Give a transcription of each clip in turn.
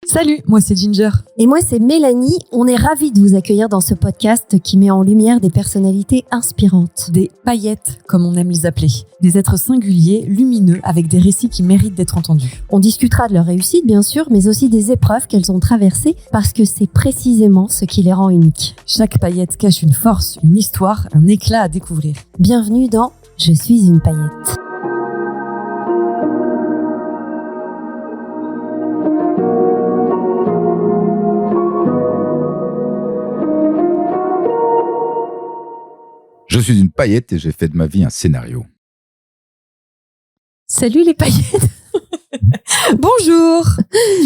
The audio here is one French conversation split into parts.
Salut, moi c'est Ginger. Et moi c'est Mélanie. On est ravis de vous accueillir dans ce podcast qui met en lumière des personnalités inspirantes. Des paillettes, comme on aime les appeler. Des êtres singuliers, lumineux, avec des récits qui méritent d'être entendus. On discutera de leur réussite bien sûr, mais aussi des épreuves qu'elles ont traversées parce que c'est précisément ce qui les rend uniques. Chaque paillette cache une force, une histoire, un éclat à découvrir. Bienvenue dans Je suis une paillette. Je suis une paillette et j'ai fait de ma vie un scénario. Salut les paillettes. Bonjour.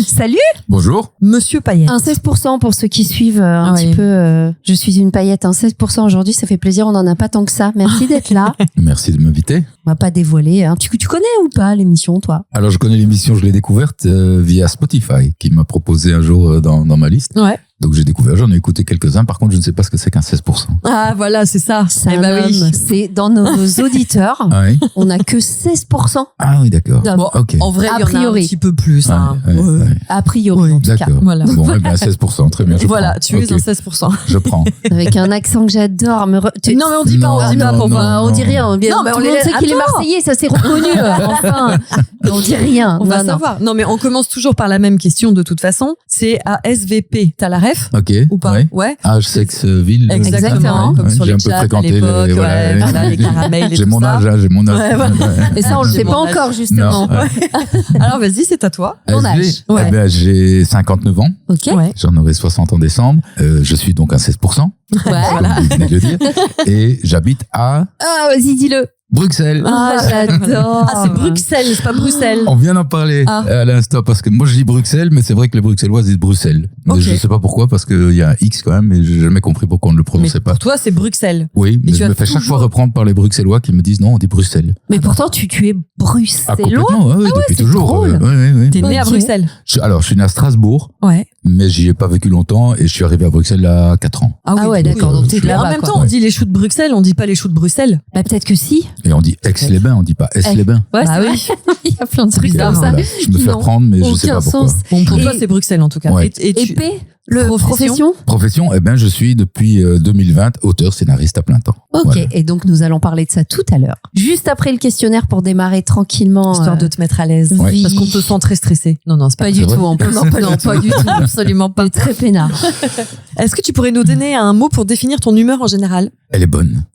Salut. Bonjour. Monsieur Paillette. Un 16% pour ceux qui suivent un petit peu. Je suis une paillette. Un 16% aujourd'hui, ça fait plaisir. On n'en a pas tant que ça. Merci d'être là. Merci de m'inviter. On va pas dévoiler. Hein. Tu connais ou pas l'émission, toi? Alors, je connais l'émission, je l'ai découverte via Spotify, qui m'a proposé un jour dans ma liste. Ouais. Donc, j'ai découvert, j'en ai écouté quelques-uns. Par contre, je ne sais pas ce que c'est qu'un 16%. Ah, voilà, c'est ça. C'est Eh ben oui. C'est dans nos auditeurs. Ah oui? On n'a que 16%. Ah oui, d'accord. Non, Bon, Ok. en vrai, A il y en a un priori. petit peu plus. Hein. Ouais. A priori, Oui, en tout cas. D'accord. Voilà. Bon, eh bien, 16%, très bien. Je Voilà, prends. tu es Ok, un 16%. Je prends. Avec un accent que j'adore. Non, mais on dit pas, Non, on dit pas non, pour non. moi. On dit rien. Non, mais Tout on le monde les- sait qu'il est Attends. Marseillais, ça c'est reconnu. Enfin, on dit rien. On va Non, non. savoir. Non, mais on commence toujours par la même question de toute façon. C'est ASVP. T'as la ref Ok. ou pas? Ouais. Ah, je sais que ce ville. Exactement. Comme sur j'ai les un peu chats à fréquenté l'époque, les, ouais, voilà, les caramels et J'ai tout mon ça. âge, hein, j'ai mon âge. Ouais, voilà. Et ça, on le J'ai sait mon pas âge. encore, justement. Non, ouais. Alors vas-y, c'est à toi. Ton âge. SV, Ouais. eh ben, j'ai 59 ans. Ok. Ouais. J'en aurai 60 en décembre. Je suis donc un 16%, Ouais. comme vous venez de le dire. Et j'habite à Ah, vas-y, dis-le. Bruxelles. Ah, j'adore. Ah, c'est Bruxelles, c'est pas Bruxelles. On vient d'en parler Ah. à l'instant parce que moi je dis Bruxelles, mais c'est vrai que les Bruxellois disent Bruxelles. Mais Ok. je sais pas pourquoi, parce qu'il y a un X quand même, et j'ai jamais compris pourquoi on ne le Mais prononçait pas. pour toi, c'est Bruxelles. Oui, mais tu je as me fais chaque toujours- fois reprendre par les Bruxellois qui me disent non, on dit Bruxelles. Mais pourtant, tu es bruxellois. Ah, complètement, ouais, depuis c'est toujours. drôle. Oui. T'es né à Ok. Bruxelles. Alors, je suis né à Strasbourg, Ouais. mais j'y ai pas vécu longtemps et je suis arrivé à Bruxelles à 4 ans. Ah ouais, du coup, d'accord. Donc t'es de Mais en là-bas, même quoi. temps, on dit les choux de Bruxelles, on dit pas les choux de Bruxelles. Bah, peut-être que si. Et on dit Aix-les-Bains, on dit pas Aix-les-bains. Ouais, Bah c'est oui. vrai. Il y a plein de trucs Bizarre, comme ça. Voilà. Je me qui fais n'ont reprendre, mais je sais aucun pas pourquoi. sens. Bon, pour Et- toi, c'est Bruxelles en tout cas. Ouais. Et tu- Épée, le profession. Profession, eh ben, je suis depuis 2020 auteur scénariste à plein temps. Ok, Voilà. et donc nous allons parler de ça tout à l'heure. Juste après le questionnaire pour démarrer tranquillement. Histoire de te mettre à l'aise. oui. Parce qu'on te sent très stressé. Non, c'est pas Pas du du C'est tout vrai en plus. Non, pas du tout. Absolument pas. T'es très peinard. Est-ce que tu pourrais nous donner un mot pour définir ton humeur en général? Elle est bonne.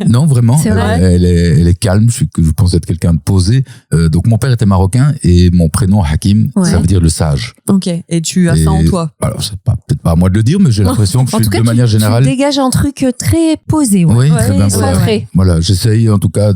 Non, vraiment. C'est vrai. Elle est calme. Je pense être quelqu'un de posé. Donc, mon père était marocain et mon prénom, Hakim, Ouais. ça veut dire le sage. Ok. Et tu as ça en Et- toi? Alors, c'est peut-être pas à moi de le dire, mais j'ai l'impression que En je tout suis cas, de manière générale. tu dégages un truc très posé. Ouais. Oui, Ouais, très bien. ouais, centré. Voilà, j'essaye en tout cas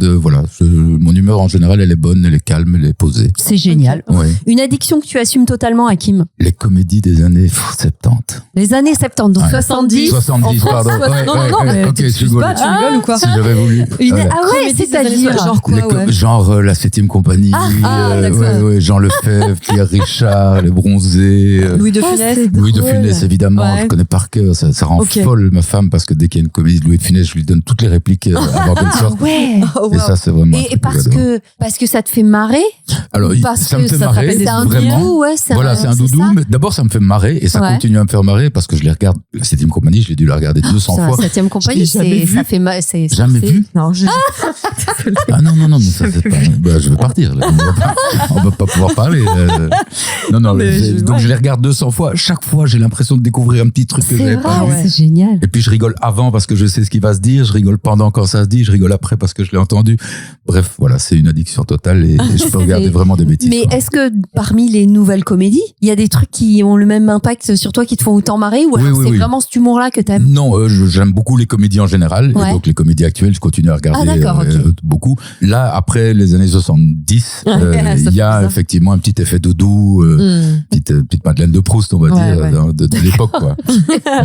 mon humeur en général, elle est bonne, elle est calme, elle est posée. C'est génial. Oui. Une addiction que tu assumes totalement, Hakim. Les comédies des années 70. Les années 70, donc Ouais. 70. 70, pardon. Non, non, mais ok, tu je t'excuses rigole. pas, tu rigoles ou quoi? Si j'avais voulu. Une Voilà. Ah ouais, comédie des années c'est-à-dire. 60, genre quoi, ouais. Genre la 7e compagnie, d'accord. Jean Lefebvre, Pierre Richard, les Bronzés, Louis de Oh, Funès. c'est Louis de drôle. Funès évidemment, Ouais. je connais par cœur, ça rend Ok. folle ma femme parce que dès qu'il y a une comédie de Louis de Funès, je lui donne toutes les répliques avant qu'elle Ah sorte. ouais. Oh, Et wow. ça c'est vraiment un Et truc parce j'adore. que ça te fait marrer. Alors parce ça que me fait ça te marrer rappelle des souvenirs. vraiment. Doudou, ouais, Voilà, c'est un doudou, ça. mais d'abord ça me fait marrer et ça Ouais. continue à me faire marrer parce que je les regarde, la 7e compagnie, je l'ai dû la regarder 200 Ça, fois. 7e compagnie, Je l'ai jamais vu. ça fait c'est Jamais c'est- vu. Non, Ah non, mais ça c'est pas. Bah, je vais partir. Là. On va pas pouvoir parler. Non, mais donc je les regarde 200 fois. Chaque fois, j'ai l'impression de découvrir un petit truc que C'est j'avais pas vrai, vu. c'est génial. Et puis je rigole avant parce que je sais ce qui va se dire. Je rigole pendant quand ça se dit. Je rigole après parce que je l'ai entendu. Bref, voilà, c'est une addiction totale et je peux regarder vraiment des bêtises. Mais quoi. est-ce que parmi les nouvelles comédies, il y a des trucs qui ont le même impact sur toi, qui te font autant marrer, ou Oui, alors oui, c'est oui. vraiment cet humour-là que t'aimes? Non, j'aime beaucoup les comédies en général. Ouais. Et donc les comédies actuelles, je continue à regarder Ah, d'accord, ok. beaucoup. Là, après les années 70, Ça fait il y a bizarre. effectivement un petit effet doudou, petite Madeleine de Proust, on va Ouais, dire, ouais. de l'époque. Quoi.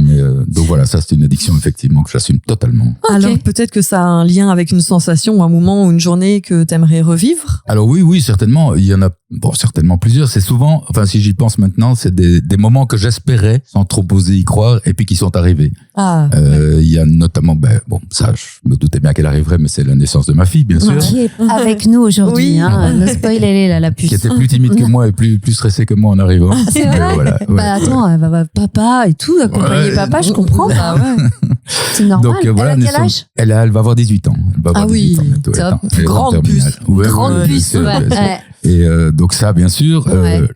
Mais, donc voilà, ça c'est une addiction effectivement que j'assume totalement. Ok. Alors peut-être que ça a un lien avec une sensation ou un moment ou une journée que t'aimerais revivre. Alors oui, certainement. Il y en a Bon, certainement plusieurs. C'est souvent, enfin, si j'y pense maintenant, c'est des moments que j'espérais, sans trop oser y croire, et puis qui sont arrivés. Il y a notamment, bon, ça, je me doutais bien qu'elle arriverait, mais c'est la naissance de ma fille, bien sûr. Qui est avec nous aujourd'hui, no spoil, elle est là, la puce. Qui était plus timide que moi et plus stressée que moi en arrivant. C'est vrai. Voilà, ouais. Attends, elle va papa et tout, accompagner papa, je comprends. C'est normal. Donc, voilà, elle a quel âge? Elle va avoir 18 ans. Elle va avoir 18 ans bientôt. Grande puce. Grande puce, ouais. Et donc ça, bien sûr,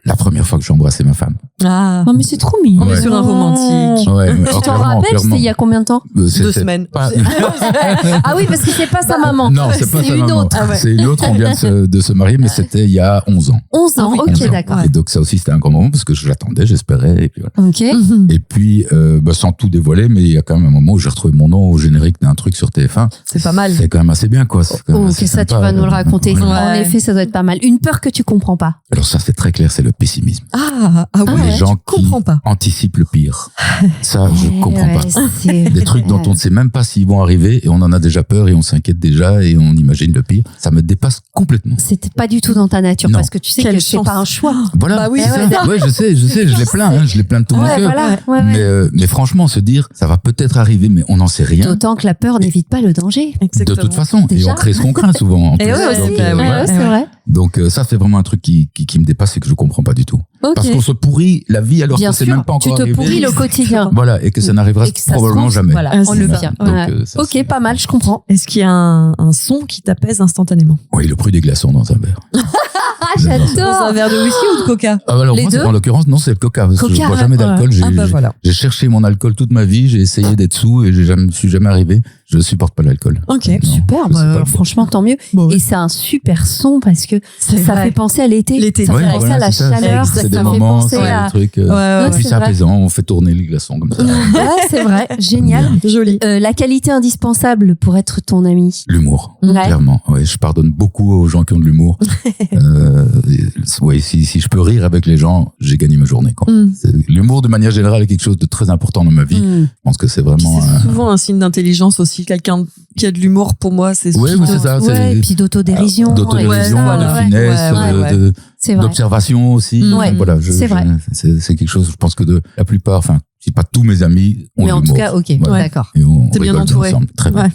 la première fois que j'ai embrassé ma femme. Non, mais c'est trop mignon. On est sur un romantique. Tu t'en rappelles, c'était il y a combien de temps? 2 semaines. Ah oui, parce que c'est pas sa maman. Non, c'est pas sa une maman. autre. C'est une autre, on vient de se marier, mais c'était il y a 11 ans. 11 ans, ok, d'accord. Et donc ça aussi, c'était un grand moment parce que j'attendais, j'espérais. Et puis voilà. Ok. Et puis, sans tout dévoiler, mais il y a quand même un moment où j'ai retrouvé mon nom au générique d'un truc sur TF1. C'est pas mal. C'est quand même assez bien, quoi. Ok, ça, tu vas nous le raconter. En effet, ça doit être pas mal. Une peur que tu comprends pas. Alors ça, c'est très clair, c'est le pessimisme. Les gens qui anticipent le pire. Ça, je comprends pas. Des trucs dont on ne sait même pas s'ils vont arriver et on en a déjà peur et on s'inquiète déjà et on imagine le pire. Ça me dépasse complètement. C'était pas du tout dans ta nature parce que tu sais que c'est pas un choix. Voilà. Bah oui, ouais, je sais, je l'ai plein, je l'ai plein de tout mon cœur. Voilà. Mais franchement, se dire, ça va peut-être arriver, mais on n'en sait rien. D'autant que la peur n'évite pas le danger. Exactement. De toute façon, déjà. Et on crée ce qu'on craint souvent. Et c'est vrai. Donc ça, c'est vraiment un truc qui me dépasse et que je comprends pas du tout. Okay. Parce qu'on se pourrit la vie alors que c'est même pas encore arrivé. Tu te pourris le quotidien. Voilà, et que ça n'arrivera probablement jamais. Voilà, on le vient. Donc, ok, pas mal, je comprends. Est-ce qu'il y a un son qui t'apaise instantanément? Oui, le bruit des glaçons dans un verre. Ah, j'adore. Dans un verre de whisky ou de coca? Alors les moi, deux? En l'occurrence, non, c'est le coca. Parce que je bois jamais d'alcool. J'ai cherché mon alcool toute ma vie. J'ai essayé d'être sous et je suis jamais arrivé. Je supporte pas l'alcool. Ok, non, super. Franchement, tant mieux. Et c'est un super son parce que ça fait penser à l'été. Ça fait penser à la chaleur. C'est des fait moments, penser à des trucs. Et puis c'est apaisant. On fait tourner les glaçons comme ça. Ouais, c'est vrai. Génial. Joli. La qualité indispensable pour être ton ami. L'humour. Ouais. Clairement. Ouais, je pardonne beaucoup aux gens qui ont de l'humour. Si je peux rire avec les gens, j'ai gagné ma journée. L'humour, de manière générale, est quelque chose de très important dans ma vie. Je pense que c'est vraiment. C'est souvent un signe d'intelligence aussi. Quelqu'un qui a de l'humour, pour moi, c'est. Oui, c'est ça. Et puis d'autodérision. De finesse, d'observation aussi. Voilà, c'est vrai. C'est quelque chose, je pense que la plupart, enfin, si pas tous mes amis ont mais en tout cas, ok, d'accord. Et on t'es bien entouré. Ensemble. Très bien.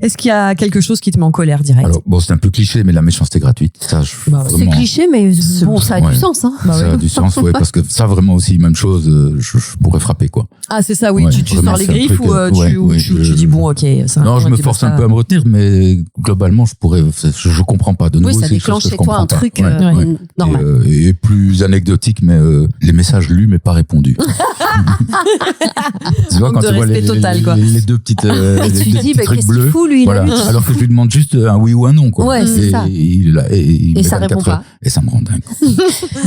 Est-ce qu'il y a quelque chose qui te met en colère direct? Alors, bon, c'est un peu cliché, mais la méchanceté gratuite. Ça, vraiment... C'est cliché, mais bon, ça a du sens, hein. Ça a du sens, parce que ça, vraiment aussi, même chose, je pourrais frapper, quoi. Ah, c'est ça, oui. Tu sors les griffes ou tu dis, bon, ok. Non, je me force un peu à me retenir, mais globalement, je comprends pas. De nouveau, oui, ça déclenche chez toi un truc normal. Et plus anecdotique, mais les messages lus, mais pas répondus. Tu vois, quand tu vois les deux petites trucs bleus, fou, lui, voilà. Alors que je lui demande juste un oui ou un non, quoi. Ouais, c'est ça. Et ça répond pas. Et ça me rend dingue.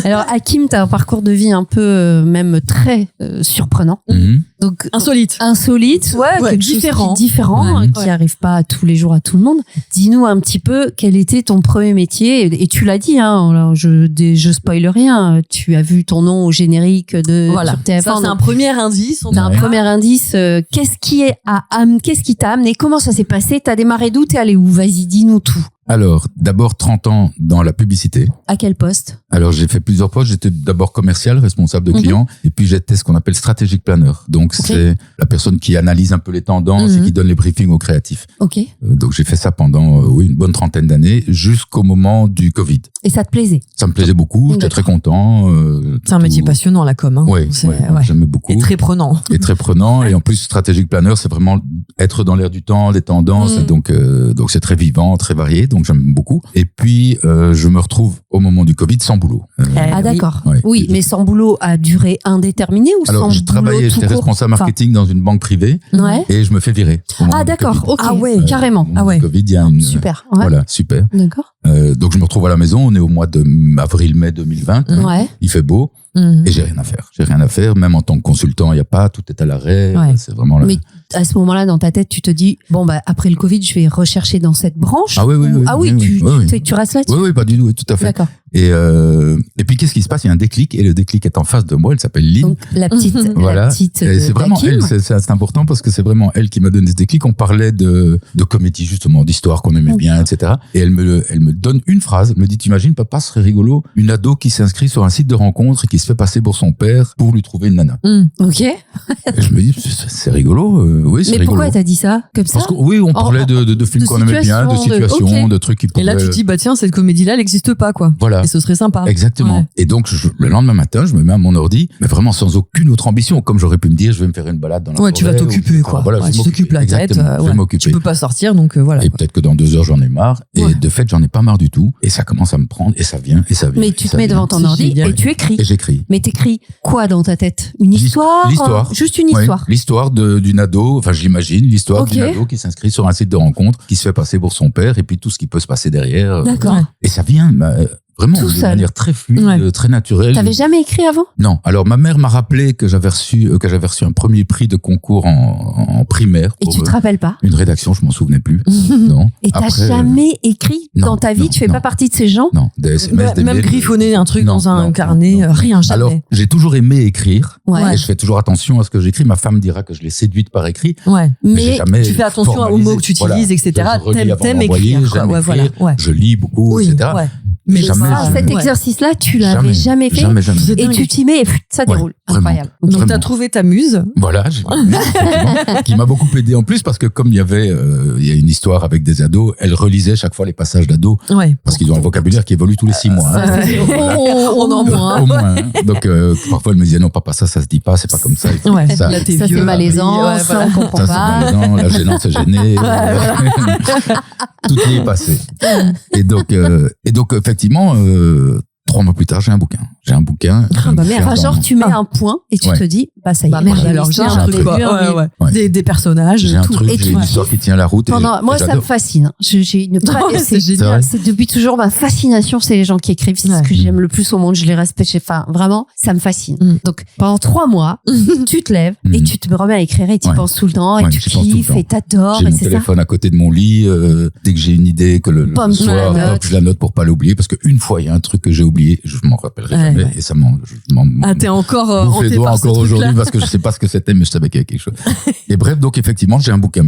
Alors, Hakim, t'as un parcours de vie un peu, même très surprenant. Donc, insolite, différent, qui arrive pas tous les jours à tout le monde. Dis-nous un petit peu quel était ton premier métier, et tu l'as dit, hein, alors je spoil rien, tu as vu ton nom au générique sur TF1. Ça, c'est un premier indice. Un premier indice. Qu'est-ce qui t'a amené? Comment ça s'est passé? T'as démarré d'où? T'es allé où? Vas-y, dis-nous tout. Alors, d'abord 30 ans dans la publicité. À quel poste? Alors, j'ai fait plusieurs postes. J'étais d'abord commercial, responsable de clients, et puis j'étais ce qu'on appelle strategic planner. Donc, c'est la personne qui analyse un peu les tendances et qui donne les briefings aux créatifs. Ok. Donc, j'ai fait ça pendant une bonne trentaine d'années, jusqu'au moment du Covid. Et ça te plaisait? Ça me plaisait beaucoup. J'étais très content. C'est un métier passionnant, la com. Hein. Oui, j'aimais beaucoup. Et très prenant. Et en plus, strategic planner, c'est vraiment être dans l'air du temps, les tendances. Donc c'est très vivant, très varié. Donc, j'aime beaucoup. Et puis, je me retrouve au moment du Covid sans boulot. D'accord. Oui, mais sans boulot à durée indéterminée ou alors, sans je travaillais, j'étais responsable marketing dans une banque privée. Et je me fais virer. Ah, d'accord. Ok. Ah ouais, carrément. Ah ouais. Covid, il y a super. Voilà, super. D'accord. Donc, je me retrouve à la maison. On est au mois de avril-mai 2020. Il fait beau. Et j'ai rien à faire. Même en tant que consultant, il y a pas, tout est à l'arrêt. C'est vraiment Mais À ce moment-là, dans ta tête, tu te dis, bon, bah, après le Covid, je vais rechercher dans cette branche. Ah oui, tu restes là-dessus? Oui, pas du tout, tout à fait. D'accord. Et puis, qu'est-ce qui se passe? Il y a un déclic, et le déclic est en face de moi, elle s'appelle Lynn. Donc, la petite, voilà. Et c'est vraiment Kim. elle, c'est important parce que c'est vraiment elle qui m'a donné ce déclic. On parlait de comédie, justement, d'histoire qu'on aimait bien, etc. Et elle me donne une phrase, elle me dit, t'imagines, papa, ce serait rigolo, une ado qui s'inscrit sur un site de rencontre et qui se fait passer pour son père pour lui trouver une nana. Ok. Et je me dis, c'est rigolo, oui, c'est rigolo. Mais pourquoi t'as dit ça? Comme ça? Parce que, oui, on parlait de films qu'on aimait bien, de situations, de trucs qui pouvaient... Et là, tu te dis, bah tiens, cette comédie-là, elle n'existe pas, quoi. Voilà. Et ce serait sympa. Exactement. Ouais. Et donc, le lendemain matin, je me mets à mon ordi, mais vraiment sans aucune autre ambition. Comme j'aurais pu me dire, je vais me faire une balade dans la forêt. Tu vas t'occuper, quoi. Voilà, tu t'occupes la tête. Je vais m'occuper. Tu peux pas sortir, donc voilà. Et peut-être que dans 2 heures, j'en ai marre. Et de fait, j'en ai pas marre du tout. Et ça commence à me prendre, et ça vient, et ça vient. Mais tu te mets devant ton ordi et tu écris. Et j'écris. Mais t'écris quoi dans ta tête? Une histoire? L'histoire. Juste une histoire. L'histoire d'une ado, enfin, j'imagine, l'histoire d'une ado qui s'inscrit sur un site de rencontre, qui se fait passer pour son père, et puis tout ce qui peut se passer derrière. D'accord. Et ça vient, vraiment tout de seul. manière très fluide, très naturelle. T'avais jamais écrit avant? Non. Alors ma mère m'a rappelé que j'avais reçu un premier prix de concours en primaire. Et tu te rappelles pas? Une rédaction, je m'en souvenais plus. Non. Et t'as jamais écrit dans ta vie? Tu fais pas partie de ces gens? Non. Des SMS, même griffonner un truc dans un carnet, rien, jamais. Alors j'ai toujours aimé écrire. Ouais. Et je fais toujours attention à ce que j'écris. Ma femme dira que je l'ai séduite par écrit. Ouais. Mais tu fais attention aux mots que tu utilises, etc. T'aimes écrire. Je lis beaucoup, etc. Mais cet exercice-là, tu l'avais jamais fait. Jamais. Et tu t'y mets et ça déroule. Incroyable. Donc t'as trouvé ta muse. Voilà, qui m'a beaucoup aidé en plus parce que comme il y a une histoire avec des ados, elle relisait chaque fois les passages d'ados. Ouais. Parce qu'ils ont un vocabulaire qui évolue tous les 6 mois. On en moins. Au moins. Donc parfois elle me disait non papa ça se dit pas, c'est pas comme ça. Ça c'est malaisant, ça on comprend pas. Ça c'est malaisant, la gênance est gênée. Tout y est passé. Et donc effectivement, 3 mois plus tard, j'ai un bouquin. Genre, tu mets un point et tu te dis, bah, ça y est. Merde, alors j'ai un truc, des personnages, j'ai un truc, j'ai une histoire qui tient la route. Moi, ça me fascine. C'est génial. C'est depuis toujours ma fascination, c'est les gens qui écrivent. C'est ce que j'aime le plus au monde. Je les respecte. Enfin, vraiment, ça me fascine. Donc, pendant 3 mois, tu te lèves et tu te remets à écrire et tu y penses tout le temps et tu kiffes et t'adores. J'ai mon téléphone à côté de mon lit. Dès que j'ai une idée, que le soir, je la note pour pas l'oublier parce qu'une fois, il y a un truc que j'ai oublié, je m'en rappellerai jamais et ça t'es encore hanté par ce aujourd'hui truc-là. parce que je sais pas ce que c'était mais je savais qu'il y avait quelque chose. Et bref, donc effectivement, j'ai un bouquin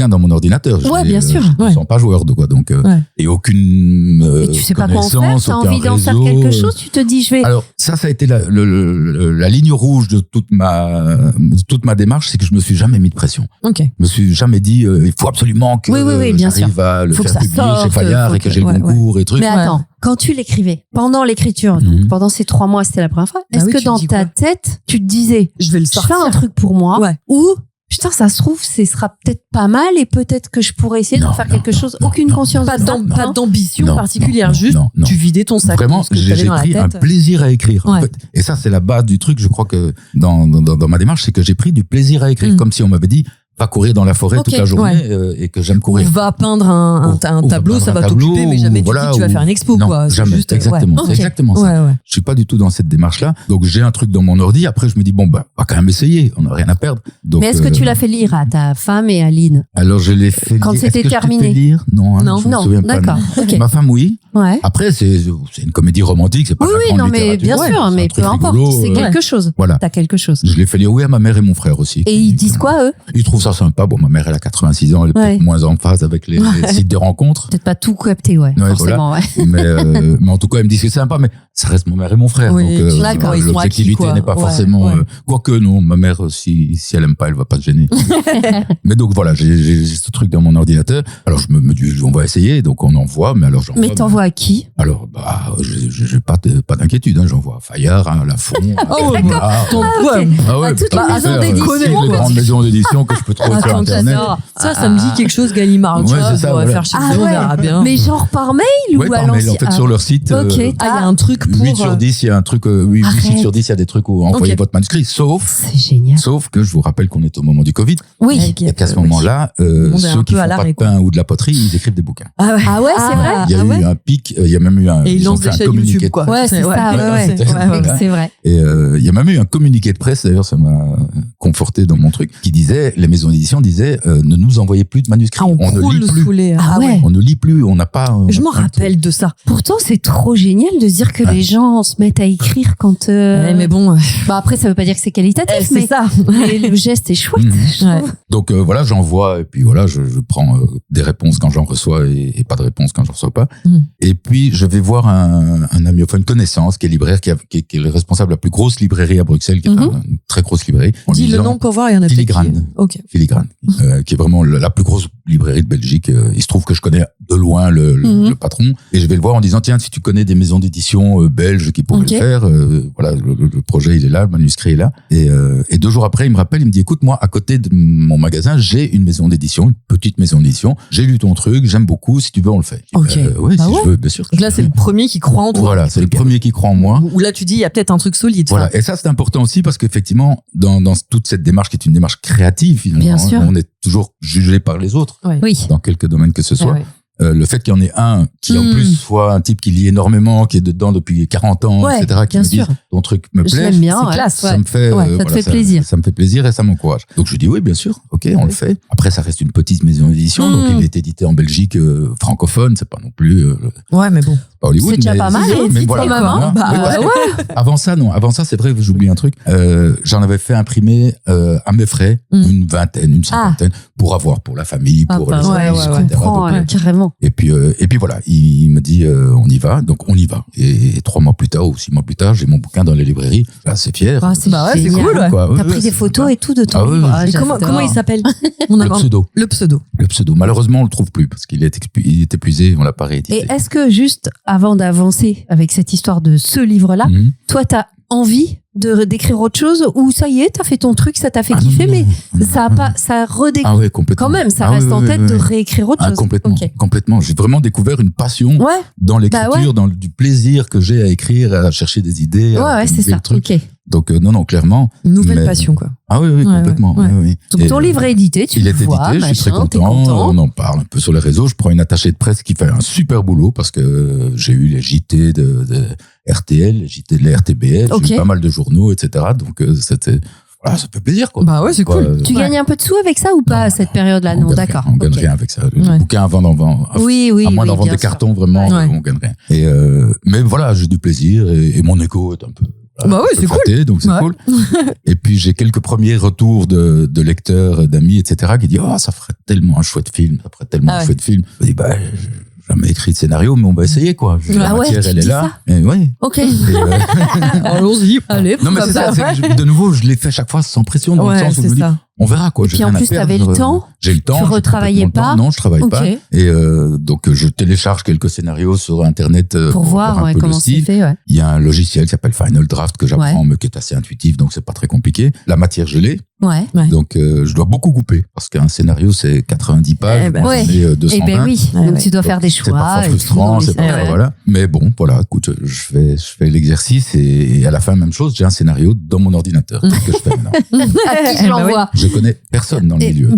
dans mon ordinateur. Bien sûr. Je ne sens pas Word quoi, donc et aucune et tu sais pas quoi en faire, t'as envie d'en faire quelque chose, tu te dis je vais. Alors ça a été la ligne rouge de toute ma démarche, c'est que je me suis jamais mis de pression. OK. Je me suis jamais dit il faut absolument que j'arrive à le faire publier chez Fayard et que j'ai le concours et trucs. Mais attends, quand tu l'écrivais, pendant l'écriture, donc pendant ces 3 mois, c'était la première fois, est-ce que dans ta tête, tu te disais, je vais le sortir, je fais un truc pour moi, ou putain, ça se trouve, ce sera peut-être pas mal et peut-être que je pourrais essayer de faire quelque chose. Aucune conscience de ça. Pas d'ambition particulière, juste tu vidais ton sac. Vraiment, j'ai pris un plaisir à écrire. En fait. Et ça, c'est la base du truc. Je crois que dans ma démarche, c'est que j'ai pris du plaisir à écrire, comme si on m'avait dit va courir dans la forêt toute la journée et que j'aime courir. On va peindre un tableau, ça va t'occuper, mais jamais tu dis tu vas faire une expo. Non, quoi. Jamais, juste, exactement. C'est exactement ça. Je suis pas du tout dans cette démarche-là. Donc j'ai un truc dans mon ordi. Après je me dis on va quand même essayer. On n'a rien à perdre. Donc, mais est-ce que tu l'as fait lire à ta femme et à Lynn? Alors je l'ai fait quand lire. c'était terminé. Lire non, je me souviens pas. D'accord. Okay. Ma femme oui. Ouais. Après c'est une comédie romantique, c'est pas la grande littérature. Mais bien sûr, mais peu importe. C'est quelque chose. Voilà. T'as quelque chose. Je l'ai fait lire à ma mère et mon frère aussi. Et ils disent quoi eux? Ils trouvent ça sympa. Bon, ma mère elle a 86 ans, elle est peut-être moins en phase avec les sites de rencontres. Peut-être pas tout capté, forcément, mais en tout cas, elle me dit que c'est sympa, mais ça reste mon mère et mon frère. Oui, donc, l'objectivité n'est pas forcément, quoique non, ma mère, si elle aime pas, elle va pas te gêner. Mais donc voilà, j'ai ce truc dans mon ordinateur. Alors je me dis, on va essayer, donc on envoie, mais alors j'envoie. Mais t'envoies à qui? Alors, j'ai pas d'inquiétude, j'envoie à Fayard, à Lafon. À toutes les maisons d'édition. Les grandes maisons d'édition que je peux trouver sur Internet. Ça me dit quelque chose, Gallimard. Tu vois, on va faire chez nous, on verra bien. Mais genre par mail ou à par mail, en fait, sur leur site. Ok. Il y a un truc pour. 8 sur 10, il y a un truc, 8 sur 10, il y a des trucs où envoyez votre manuscrit, c'est génial. Sauf que je vous rappelle qu'on est au moment du Covid. Oui. Et qu'à ce moment-là, ceux qui font pas de pain ou de la poterie, ils écrivent des bouquins. Ah ouais, c'est vrai. Il y a eu un pic, il y a même eu un. Et ils lancent des chaînes YouTube, quoi. Ouais, c'est ça, c'est vrai. Et il y a même eu un communiqué de presse, d'ailleurs, ça m'a conforté dans mon truc, qui disait les maisons maisons d'édition disaient ne nous envoyez plus de manuscrits. On ne lit plus. On ne lit plus. On n'a pas. Je m'en rappelle de ça. Pourtant, c'est trop génial de dire que les gens se mettent à écrire quand. Mais bon. Après, ça veut pas dire que c'est qualitatif, mais ça. Mais le geste est chouette. Donc voilà, j'envoie et puis voilà, je prends des réponses quand j'en reçois et pas de réponses quand j'en reçois pas. Et puis je vais voir un ami, enfin une connaissance qui est libraire, qui est le responsable de la plus grosse librairie à Bruxelles, qui est une très grosse librairie. Dis le nom pour voir, il y en a Filigrane. Filigrane, qui est vraiment la plus grosse librairie de Belgique. Il se trouve que je connais de loin le patron et je vais le voir en disant tiens, si tu connais des maisons d'édition belges qui pourraient le faire, voilà, le projet il est là, le manuscrit est là. Et 2 jours après, il me rappelle, il me dit écoute, moi à côté de mon magasin, j'ai une maison d'édition, une petite maison d'édition. J'ai lu ton truc, j'aime beaucoup. Si tu veux, on le fait. Oui, si je veux, bien sûr. Donc là, c'est le premier qui croit en toi. Voilà, c'est le premier qui croit en moi. Où là, tu dis il y a peut-être un truc solide. Voilà, et ça c'est important aussi parce qu'effectivement, dans toute cette démarche qui est une démarche créative, bien sûr, on est toujours jugé par les autres, dans quelque domaine que ce soit. Le fait qu'il y en ait un qui en plus soit un type qui lit énormément, qui est dedans depuis 40 ans, etc., qui me dit ton truc me plaît, bien, c'est classe, ça me fait, ça te fait plaisir. Ça me fait plaisir et ça m'encourage. Donc je dis oui, bien sûr, ok, on le fait. Après ça reste une petite maison d'édition, donc il est édité en Belgique francophone, c'est pas non plus. Ouais, mais bon. Pas Hollywood, c'est déjà pas mal. Mais voilà. Avant ça, c'est vrai, j'oublie un truc. J'en avais fait imprimer à mes frais une vingtaine, une cinquantaine pour avoir pour la famille, pour les amis, etc. Carrément. Et puis voilà, il me dit on y va, donc on y va. Et 3 mois plus tard ou 6 mois plus tard, j'ai mon bouquin dans les librairies. Là, c'est fier. C'est cool. T'as pris des photos et tout de ton livre. Comment il s'appelle? Le pseudo. Malheureusement, on le trouve plus parce qu'il est épuisé, on l'a pas réédité. Et est-ce que juste avant d'avancer avec cette histoire de ce livre-là, toi, t'as envie d'écrire autre chose ou ça y est, t'as fait ton truc, ça t'a fait kiffer, mais ça redécouvre. Complètement. Quand même, ça reste en tête de réécrire autre chose. Complètement. J'ai vraiment découvert une passion dans l'écriture, dans du plaisir que j'ai à écrire, à chercher des idées. C'est ça. Donc non, clairement. Une nouvelle passion, quoi. Ah oui, complètement. Oui. Donc ton livre est édité, il est édité, je suis très content. On en parle un peu sur les réseaux. Je prends une attachée de presse qui fait un super boulot parce que j'ai eu les JT de RTL, les JT de la RTBF, j'ai eu pas mal de journaux, etc. Donc c'était... Voilà, ça fait plaisir, quoi. Bah ouais, c'est cool. Tu gagnes un peu de sous avec ça ou pas à cette période-là? Non, d'accord. On gagne rien avec ça. Le bouquin avant d'en vendre. À moins d'en vendre des cartons, vraiment, on gagne rien. Mais voilà, j'ai du plaisir et mon écho est un peu... Bah oui, c'est cool. Donc c'est cool. Et puis j'ai quelques premiers retours de lecteurs, d'amis, etc. qui disent ça ferait tellement un chouette film, Je dis j'ai jamais écrit de scénario, mais on va essayer, quoi. La matière, elle est là. Et ok. Allons-y. Allez. Non mais c'est ça. De nouveau, je l'ai fait chaque fois sans pression, dans le sens où je me dis on verra, quoi. Et puis en plus, t'avais le temps. J'ai le temps. Tu retravaillais pas? Non, je travaille pas. Et donc je télécharge quelques scénarios sur Internet pour voir comment c'est fait. Il y a un logiciel qui s'appelle Final Draft que j'apprends, mais qui est assez intuitif, donc c'est pas très compliqué. La matière, je l'ai. Donc je dois beaucoup couper parce qu'un scénario c'est 90 pages, j'en ai 220. Donc tu dois faire des choix. C'est parfois frustrant, voilà. Mais bon, voilà, écoute, je fais l'exercice et à la fin même chose, j'ai un scénario dans mon ordinateur que je fais maintenant. À qui je l'envoie? Je connais personne dans le milieu.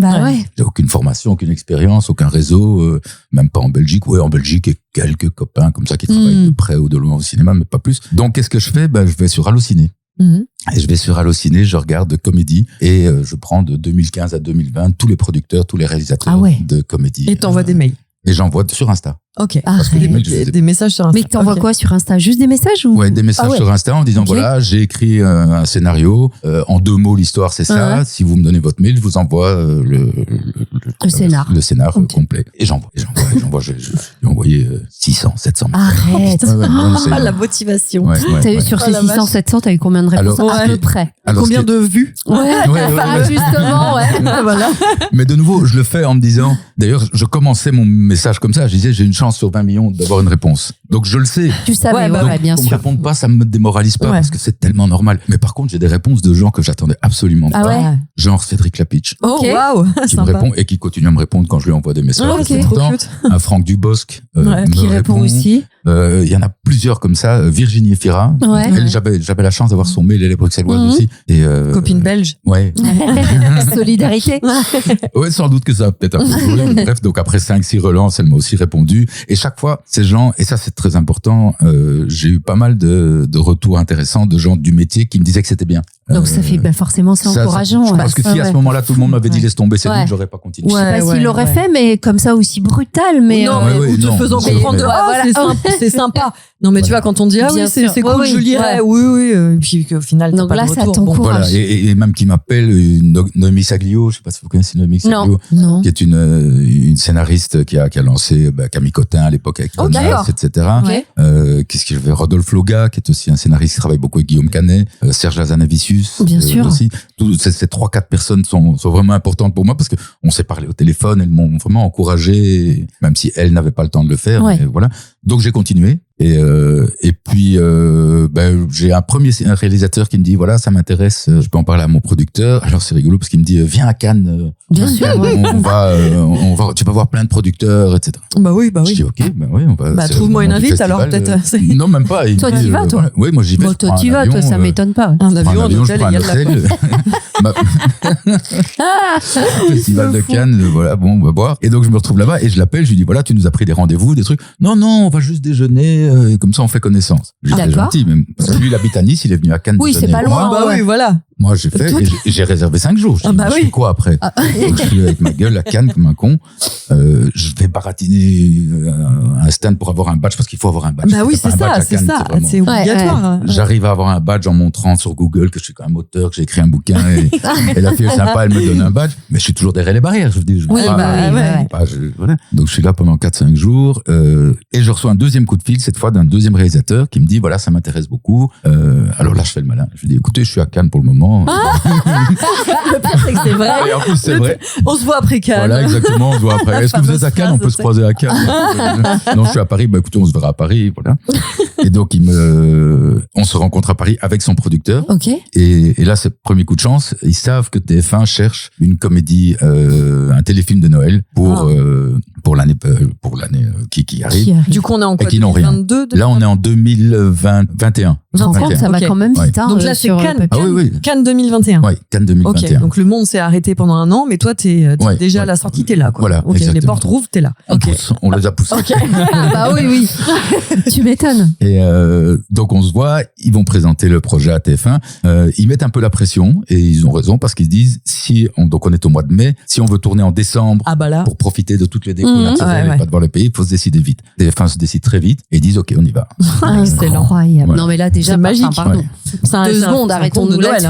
J'ai aucune formation, aucune expérience, aucun réseau, même pas en Belgique. Oui, en Belgique, et quelques copains comme ça qui travaillent de près ou de loin au cinéma, mais pas plus. Donc qu'est-ce que je fais? Je vais sur Allociné. Et je vais sur Allociné, je regarde comédie et je prends de 2015 à 2020 tous les producteurs, tous les réalisateurs de comédie. Et t'envoies des mails. Et j'envoie sur Insta. Ok. Parce que des messages sur Insta. Mais t'envoies quoi sur Insta? Juste des messages ou? Ouais, des messages sur Insta en disant voilà, j'ai écrit un scénario, en 2 mots l'histoire c'est ça. Si vous me donnez votre mail, je vous envoie le scénar complet. Et j'envoie. J'ai envoyé 600, 700. Arrête. La motivation. T'as eu sur ces 600, 700, t'as eu combien de réponses à peu près? Combien de vues? Justement, voilà. Mais de nouveau, je le fais en me disant, d'ailleurs, je commençais mon message comme ça, je disais j'ai une chance sur 20 millions d'avoir une réponse. Donc je le sais. Tu savais, bien sûr. Qu'on me réponde pas, ça me démoralise pas parce que c'est tellement normal. Mais par contre, j'ai des réponses de gens que j'attendais absolument pas. Genre Cédric Lapitch. Oh waouh, qui me répond et qui continue à me répondre quand je lui envoie des messages. Un Franck Dubosc qui répond aussi. Il y en a plusieurs comme ça. Virginie Efira. Elle, j'avais la chance d'avoir son mail, elle est bruxelloise aussi. Et copine belge. Ouais. Solidarité. Ouais, sans doute que ça a peut-être un peu joué. Bref, donc après 5-6 relances, elle m'a aussi répondu. Et chaque fois, ces gens, et ça c'est très important, j'ai eu pas mal de retours intéressants de gens du métier qui me disaient que c'était bien. Donc ça fait forcément c'est encourageant. Je pense que si à ce moment-là tout le monde m'avait dit laisse tomber, c'est nul, j'aurais pas continué. Je sais pas s'il l'aurait fait, mais comme ça aussi brutal, mais ou te faisant comprendre c'est sympa. Non mais tu vois, quand on dit c'est cool, je lirais, oui, et puis qu'au final t'as pas de retour. Ça t'encourage. Voilà, et même qui m'appelle Noémie Saglio, je sais pas si vous connaissez Noémie Saglio, qui est une scénariste qui a lancé Camille Cotin à l'époque avec Jonas, etc. Qu'est-ce qu'il y avait, Rodolphe Loga, qui est aussi un scénariste qui travaille beaucoup avec Guillaume Canet, Serge Azanavicius. Bien sûr. Aussi. Ces 3-4 personnes sont vraiment importantes pour moi parce que on s'est parlé au téléphone, elles m'ont vraiment encouragé, même si elles n'avaient pas le temps de le faire. Mais voilà. Donc j'ai continué. Et puis j'ai un réalisateur qui me dit voilà, ça m'intéresse, je peux en parler à mon producteur. Alors c'est rigolo parce qu'il me dit viens à Cannes. Bien sûr. On va tu vas voir plein de producteurs, etc. Bah oui. Je dis ok, on va. Bah trouve-moi une invite alors peut-être. Non, même pas. Toi t'y vas, toi. Oui, moi j'y vais. Toi t'y vas, toi ça m'étonne pas. Un avion, un hôtel, il y a de la Festival de Cannes, voilà, bon, on va boire. Et donc je me retrouve là-bas et je l'appelle, je lui dis voilà, tu nous as pris des rendez-vous, des trucs. Non, on va juste déjeuner, et comme ça on fait connaissance. J'étais gentil, même. Parce que lui il habite à Nice, il est venu à Cannes. Oui, c'est pas loin. Bah oui, voilà. Moi j'ai fait, et j'ai réservé 5 jours. Je dis, je fais quoi après? Donc je suis avec ma gueule à Cannes comme un con. Je vais baratiner un stand pour avoir un badge parce qu'il faut avoir un badge. Bah oui, c'est ça. C'est obligatoire. J'arrive à avoir un badge en montrant sur Google que je suis quand même auteur, que j'ai écrit un bouquin et la fille est sympa, elle me donne un badge, mais je suis toujours derrière les barrières. Je dis, voilà. Donc je suis là pendant 4-5 jours et je reçois un deuxième coup de fil, cette fois d'un deuxième réalisateur qui me dit voilà, ça m'intéresse beaucoup. Alors là, je fais le malin. Je lui dis écoutez, je suis à Cannes pour le moment. Le pire, c'est que c'est vrai. Et en plus, c'est vrai. On se voit après Cannes. Voilà, exactement, on se voit après. Est-ce que vous êtes à Cannes? On peut se croiser à Cannes. Non, je suis à Paris. Bah écoutez, on se verra à Paris. Voilà. Et donc on se rencontre à Paris avec son producteur. Ok. Et là, c'est le premier coup de chance. Ils savent que TF1 cherche une comédie, un téléfilm de Noël pour l'année qui arrive. Du coup, on est en quoi, 2022 Là, on est en 2021. Je me rends compte, ça va quand même vite. Donc là, c'est Cannes. Cannes 2021. Oui, Cannes 2021. Ok, donc le monde s'est arrêté pendant un an, mais toi, t'es déjà à la sortie, t'es là, quoi. Voilà, les portes rouvrent, t'es là. On les a poussés. Bah oui. Tu m'étonnes. Et donc on se voit, ils vont présenter le projet à TF1. Ils mettent un peu la pression et ils ont raison parce qu'ils se disent donc on est au mois de mai, si on veut tourner en décembre pour profiter de toutes les décos naturelles et pas devoir le payer, il faut se décider vite. TF1 se décide très vite et ils disent ok, on y va. Excellent. Incroyable. Voilà. Non mais là déjà c'est magique. Pardon. 2 secondes, arrêtons-nous là-dessus.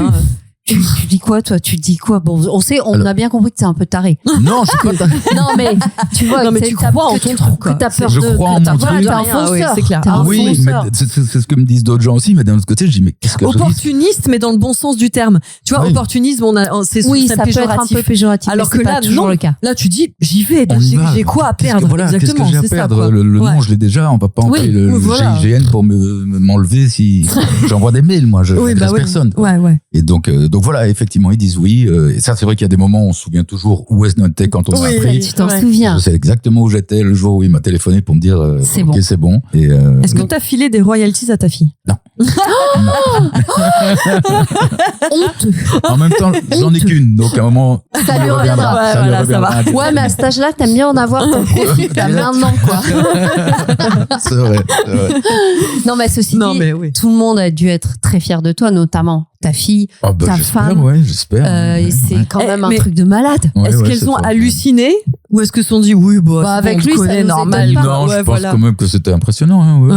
Tu dis quoi, toi? Tu dis quoi? Bon, on a bien compris que t'es un peu taré. Non, je suis pas taré. Non, mais tu vois, tu crois en ton truc, quoi. Que t'as peur je crois en mon truc. C'est clair. Oui, mais c'est ce que me disent d'autres gens aussi, mais d'un autre côté, je dis, mais qu'est-ce que opportuniste, mais dans le bon sens du terme. Tu vois, opportunisme, ça peut être un peu péjoratif. Alors que là, toujours le cas. Là, tu dis, j'y vais, j'ai quoi à perdre? Exactement, qu'est-ce que j'ai à perdre? Le nom, je l'ai déjà, on va pas envoyer le GIGN pour m'enlever si j'envoie des mails, moi, je n'intéresse personne. Et donc voilà, effectivement, ils disent oui. Et ça, c'est vrai qu'il y a des moments où on se souvient toujours où est-ce qu'on était quand on a appris. Tu t'en souviens. Je sais exactement où j'étais le jour où il m'a téléphoné pour me dire c'est bon. Et est-ce que t'as filé des royalties à ta fille? Non. Honteux. En même temps, j'en ai qu'une, donc à un moment, ça lui reviendra. Ça lui reviendra. Ouais, mais à cet âge-là, t'aimes bien en avoir, t'en profites maintenant, quoi. C'est vrai. Non, mais ceci dit, tout le monde a dû être très fier de toi, notamment ta fille, ta femme. J'espère. Et c'est quand même un truc de malade. Est-ce qu'elles ont halluciné ou est-ce que se sont dit avec lui, c'est normal? Non, je pense quand même que c'était impressionnant.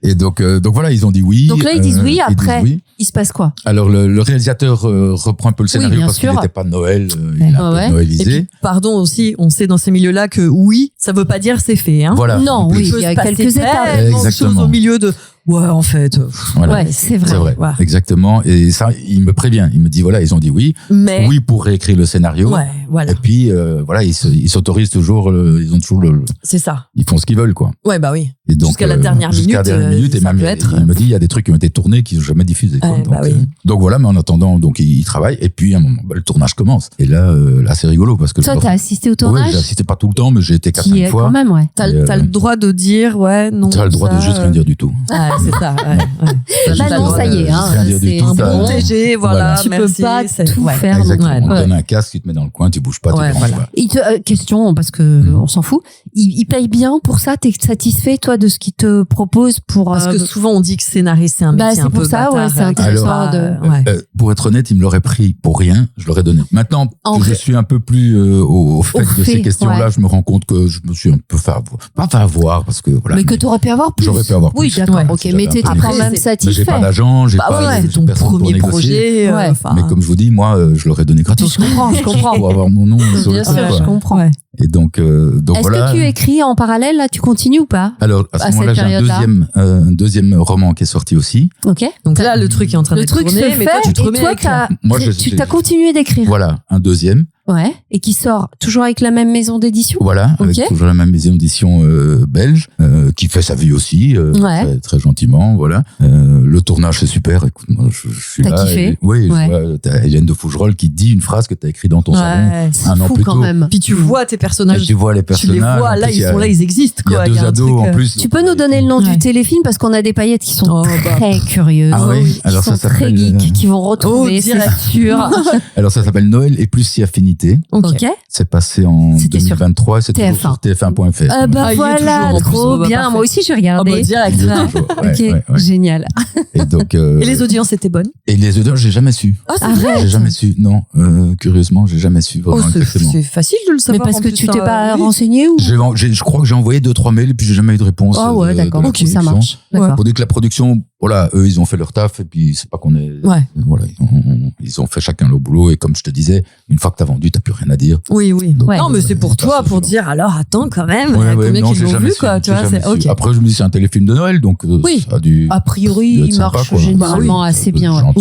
Et donc voilà, ils ont dit oui. Donc là, ils disent oui. Après, il se passe quoi? Alors le réalisateur reprend un peu le scénario parce qu'il n'était pas Noël, il a un peu noëlisé. Et puis, pardon aussi, on sait dans ces milieux-là que oui, ça veut pas dire c'est fait. Voilà. Non, il y a quelques étapes. Exactement. En milieu de en fait. Voilà. C'est vrai. Ouais. Exactement. Et ça, il me prévient. Il me dit voilà, ils ont dit oui. Mais oui pour réécrire le scénario. Voilà. Et puis ils s'autorisent toujours. Ils ont toujours c'est ça. Ils font ce qu'ils veulent, quoi. Ouais, bah oui. Et donc, jusqu'à la dernière minute. Et même, il me dit il y a des trucs qui ont été tournés qui n'ont jamais diffusés. Donc voilà, mais en attendant, donc ils travaillent. Et puis à un moment, le tournage commence. Et là c'est rigolo parce que toi, t'as assisté au tournage? Ouais, j'ai assisté pas tout le temps, mais j'ai été 4-5 fois. Quand même, ouais. T'as le droit de dire non. T'as le droit de juste rien dire du tout. C'est ça. Non, ça y est. C'est un protégé, voilà. Tu peux pas tout faire. Exactement. On te donne un casque, tu te mets dans le coin, tu bouge pas, tu ne déranges pas. Question, parce que on s'en fout. Il paye bien pour ça? T'es satisfait, toi, de ce qu'il te propose pour... Parce que souvent, on dit que scénariste, c'est un métier un peu bâtard. C'est pour ça, c'est intéressant. Pour être honnête, il me l'aurait pris pour rien, je l'aurais donné. Maintenant que je suis un peu plus au fait de ces questions-là, je me rends compte que je me suis un peu fait avoir, parce que voilà. Mais que tu aurais pu avoir plus. J'aurais pu avoir plus. Oui, d'accord, ok. Mais t'es quand même satisfait. Mais j'ai pas d'agent, j'ai pas c'est ton premier projet. Mais comme je vous dis, moi, je l'aurais donné gratuit. Je comprends. Pour avoir mon nom. Bien sûr, je comprends. Et donc voilà. Est-ce que tu écris en parallèle, là, tu continues ou pas? Alors, à ce moment-là, j'ai un deuxième roman qui est sorti aussi. Ok. Donc là, le truc est en train d'être tourné, mais toi, tu te remets à écrire. Tu t'as continué d'écrire. Voilà, un deuxième. Ouais. Et qui sort toujours avec la même maison d'édition? Voilà, avec toujours la même maison d'édition belge, qui fait sa vie aussi, très, très gentiment, voilà. Le tournage, c'est super. Écoute, moi, je suis là. T'as kiffé? Oui, je vois, t'as Hélène de Fougerolles qui dit une phrase que t'as écrite dans ton salon un an plus tôt. Quand même. Puis tu vois tes personnages. Tu vois les personnages. Tu les vois, là, ils sont là, ils existent, quoi. Il y a 2 ados en plus. Tu peux nous donner le nom du téléfilm, parce qu'on a des paillettes qui sont très curieuses. Ah oui? Alors ça s'appelle très geeks, qui vont retrouver, c'est sûr. Alors ça s'appelle Noël et plus si affinité. Ok. C'est passé en 2023 et c'est toujours sur TF1.fr. Ah bah voilà, trop bien. Moi aussi, j'ai regardé. Direct. Ok, génial. Et donc. Et les audiences étaient bonnes? Et les audiences, j'ai jamais su. Ah, c'est vrai? J'ai jamais su. Non, curieusement, j'ai jamais su vraiment exactement. C'est facile de le savoir. Mais parce que tu t'es pas renseigné ou? Je crois que j'ai envoyé 2-3 mails et puis j'ai jamais eu de réponse. Ah ouais, d'accord. Ok, ça marche. Pour dire que la production, voilà, eux, ils ont fait leur taf et puis c'est pas qu'on est. Voilà, ils ont fait chacun leur boulot et comme je te disais, une fois que t'as vendu, t'as plus rien à dire. Oui. Donc, non, mais c'est pour toi, pour dire alors attends quand même, combien qu'ils l'ont vu, quoi. Tu vois, c'est ok. Après, je me dis c'est un téléfilm de Noël, donc ça a dû. A priori, il marche généralement assez bien.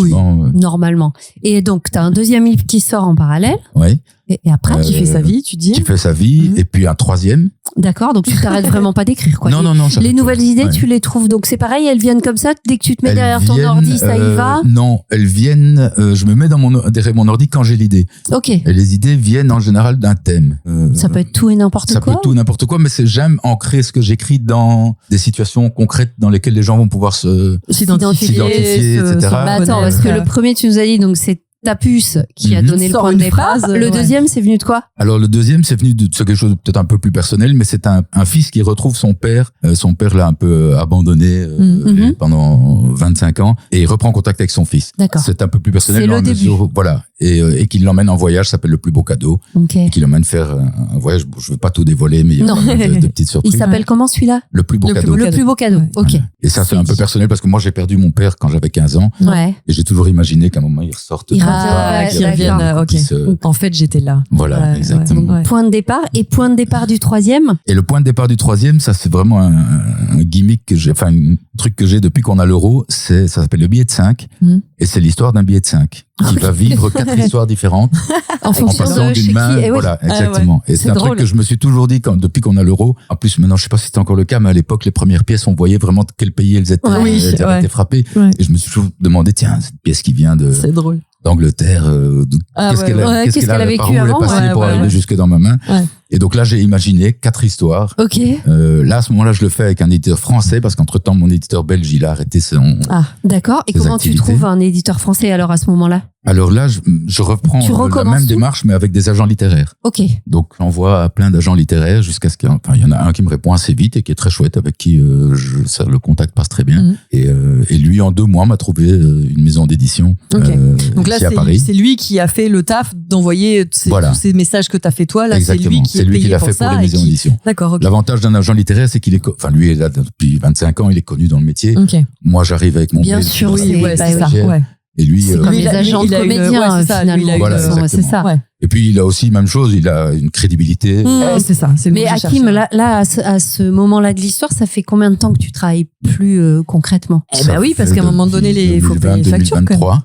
Normalement. Et donc, t'as un deuxième livre qui sort en parallèle. Oui. Et après, qui fait sa vie, tu dis? Qui fait sa vie, et puis un troisième. D'accord, donc tu t'arrêtes vraiment pas d'écrire, quoi. Non. Les nouvelles idées, tu les trouves, donc c'est pareil, elles viennent comme ça, dès que tu te mets derrière ton ordi, ça y va? Non, elles viennent, je me mets derrière mon ordi quand j'ai l'idée. Ok. Et les idées viennent en général d'un thème. Ça peut être tout et n'importe quoi? Ça peut être tout et n'importe quoi, mais j'aime ancrer ce que j'écris dans des situations concrètes dans lesquelles les gens vont pouvoir s'identifier, etc. Attends, parce que le premier, tu nous as dit, donc c'est ta puce qui a donné le point de départ. Le deuxième, c'est venu de quoi? Alors le deuxième, c'est venu de quelque chose de peut-être un peu plus personnel, mais c'est un fils qui retrouve son père. Son père l'a un peu abandonné pendant 25 ans et il reprend contact avec son fils. D'accord. C'est un peu plus personnel. C'est le début. Voilà. Et qu'il l'emmène en voyage, ça s'appelle Le Plus Beau Cadeau. Okay. Et qu'il l'emmène faire un voyage. Je veux pas tout dévoiler, mais il y a de petites surprises. Il s'appelle comment celui-là? Le Plus Beau Cadeau. Le Plus Beau Cadeau. Ok. Voilà. Et ça, c'est un peu personnel parce que moi, j'ai perdu mon père quand j'avais 15 ans. Ouais. Et j'ai toujours imaginé qu'à un moment, il ressorte. Ok. En fait, j'étais là. Voilà, exactement. Point de départ. Et point de départ du troisième? Et le point de départ du troisième, ça, c'est vraiment un gimmick que j'ai, enfin, un truc que j'ai depuis qu'on a l'euro. Ça s'appelle le billet de 5. Et c'est l'histoire d'un billet de 5 qui va vivre 4 histoires différentes en passant d'une main. Voilà, exactement. Et c'est un truc que je me suis toujours dit depuis qu'on a l'euro. En plus, maintenant, je sais pas si c'était encore le cas, mais à l'époque, les premières pièces, on voyait vraiment de quel pays elles étaient, été frappées. Et je me suis toujours demandé, tiens, cette pièce qui vient d'Angleterre, qu'est-ce qu'elle a vécu avant, elle est passée pour arriver jusque dans ma main. Et donc là, j'ai imaginé 4 histoires. Ok. Là, à ce moment-là, je le fais avec un éditeur français parce qu'entre-temps, mon éditeur belge, il a arrêté son. Ah, d'accord. Et comment tu trouves un éditeur français alors à ce moment-là? Alors là, je reprends la même démarche, mais avec des agents littéraires. Ok. Donc, j'envoie à plein d'agents littéraires jusqu'à ce qu'il y en a un qui me répond assez vite et qui est très chouette, avec qui le contact passe très bien. Et lui, en 2 mois, m'a trouvé une maison d'édition. Okay. Donc là, c'est lui qui a fait le taf d'envoyer tous ces messages que tu as fait toi. Là, c'est lui qui l'a fait pour les maisons d'édition. D'accord. Okay. L'avantage d'un agent littéraire, c'est qu'il lui est là depuis 25 ans, il est connu dans le métier. Okay. Moi, j'arrive avec mon bien sûr, oui, c'est ça. Et lui, c'est comme les agents de comédiens, finalement. Voilà, c'est ça. Ouais. Et puis, il a aussi, même chose, il a une crédibilité. C'est ça. Mais Hakim, là, à ce moment-là de l'histoire, ça fait combien de temps que tu travailles plus concrètement? Oui, parce qu'à un moment donné, il faut payer les factures. 2023.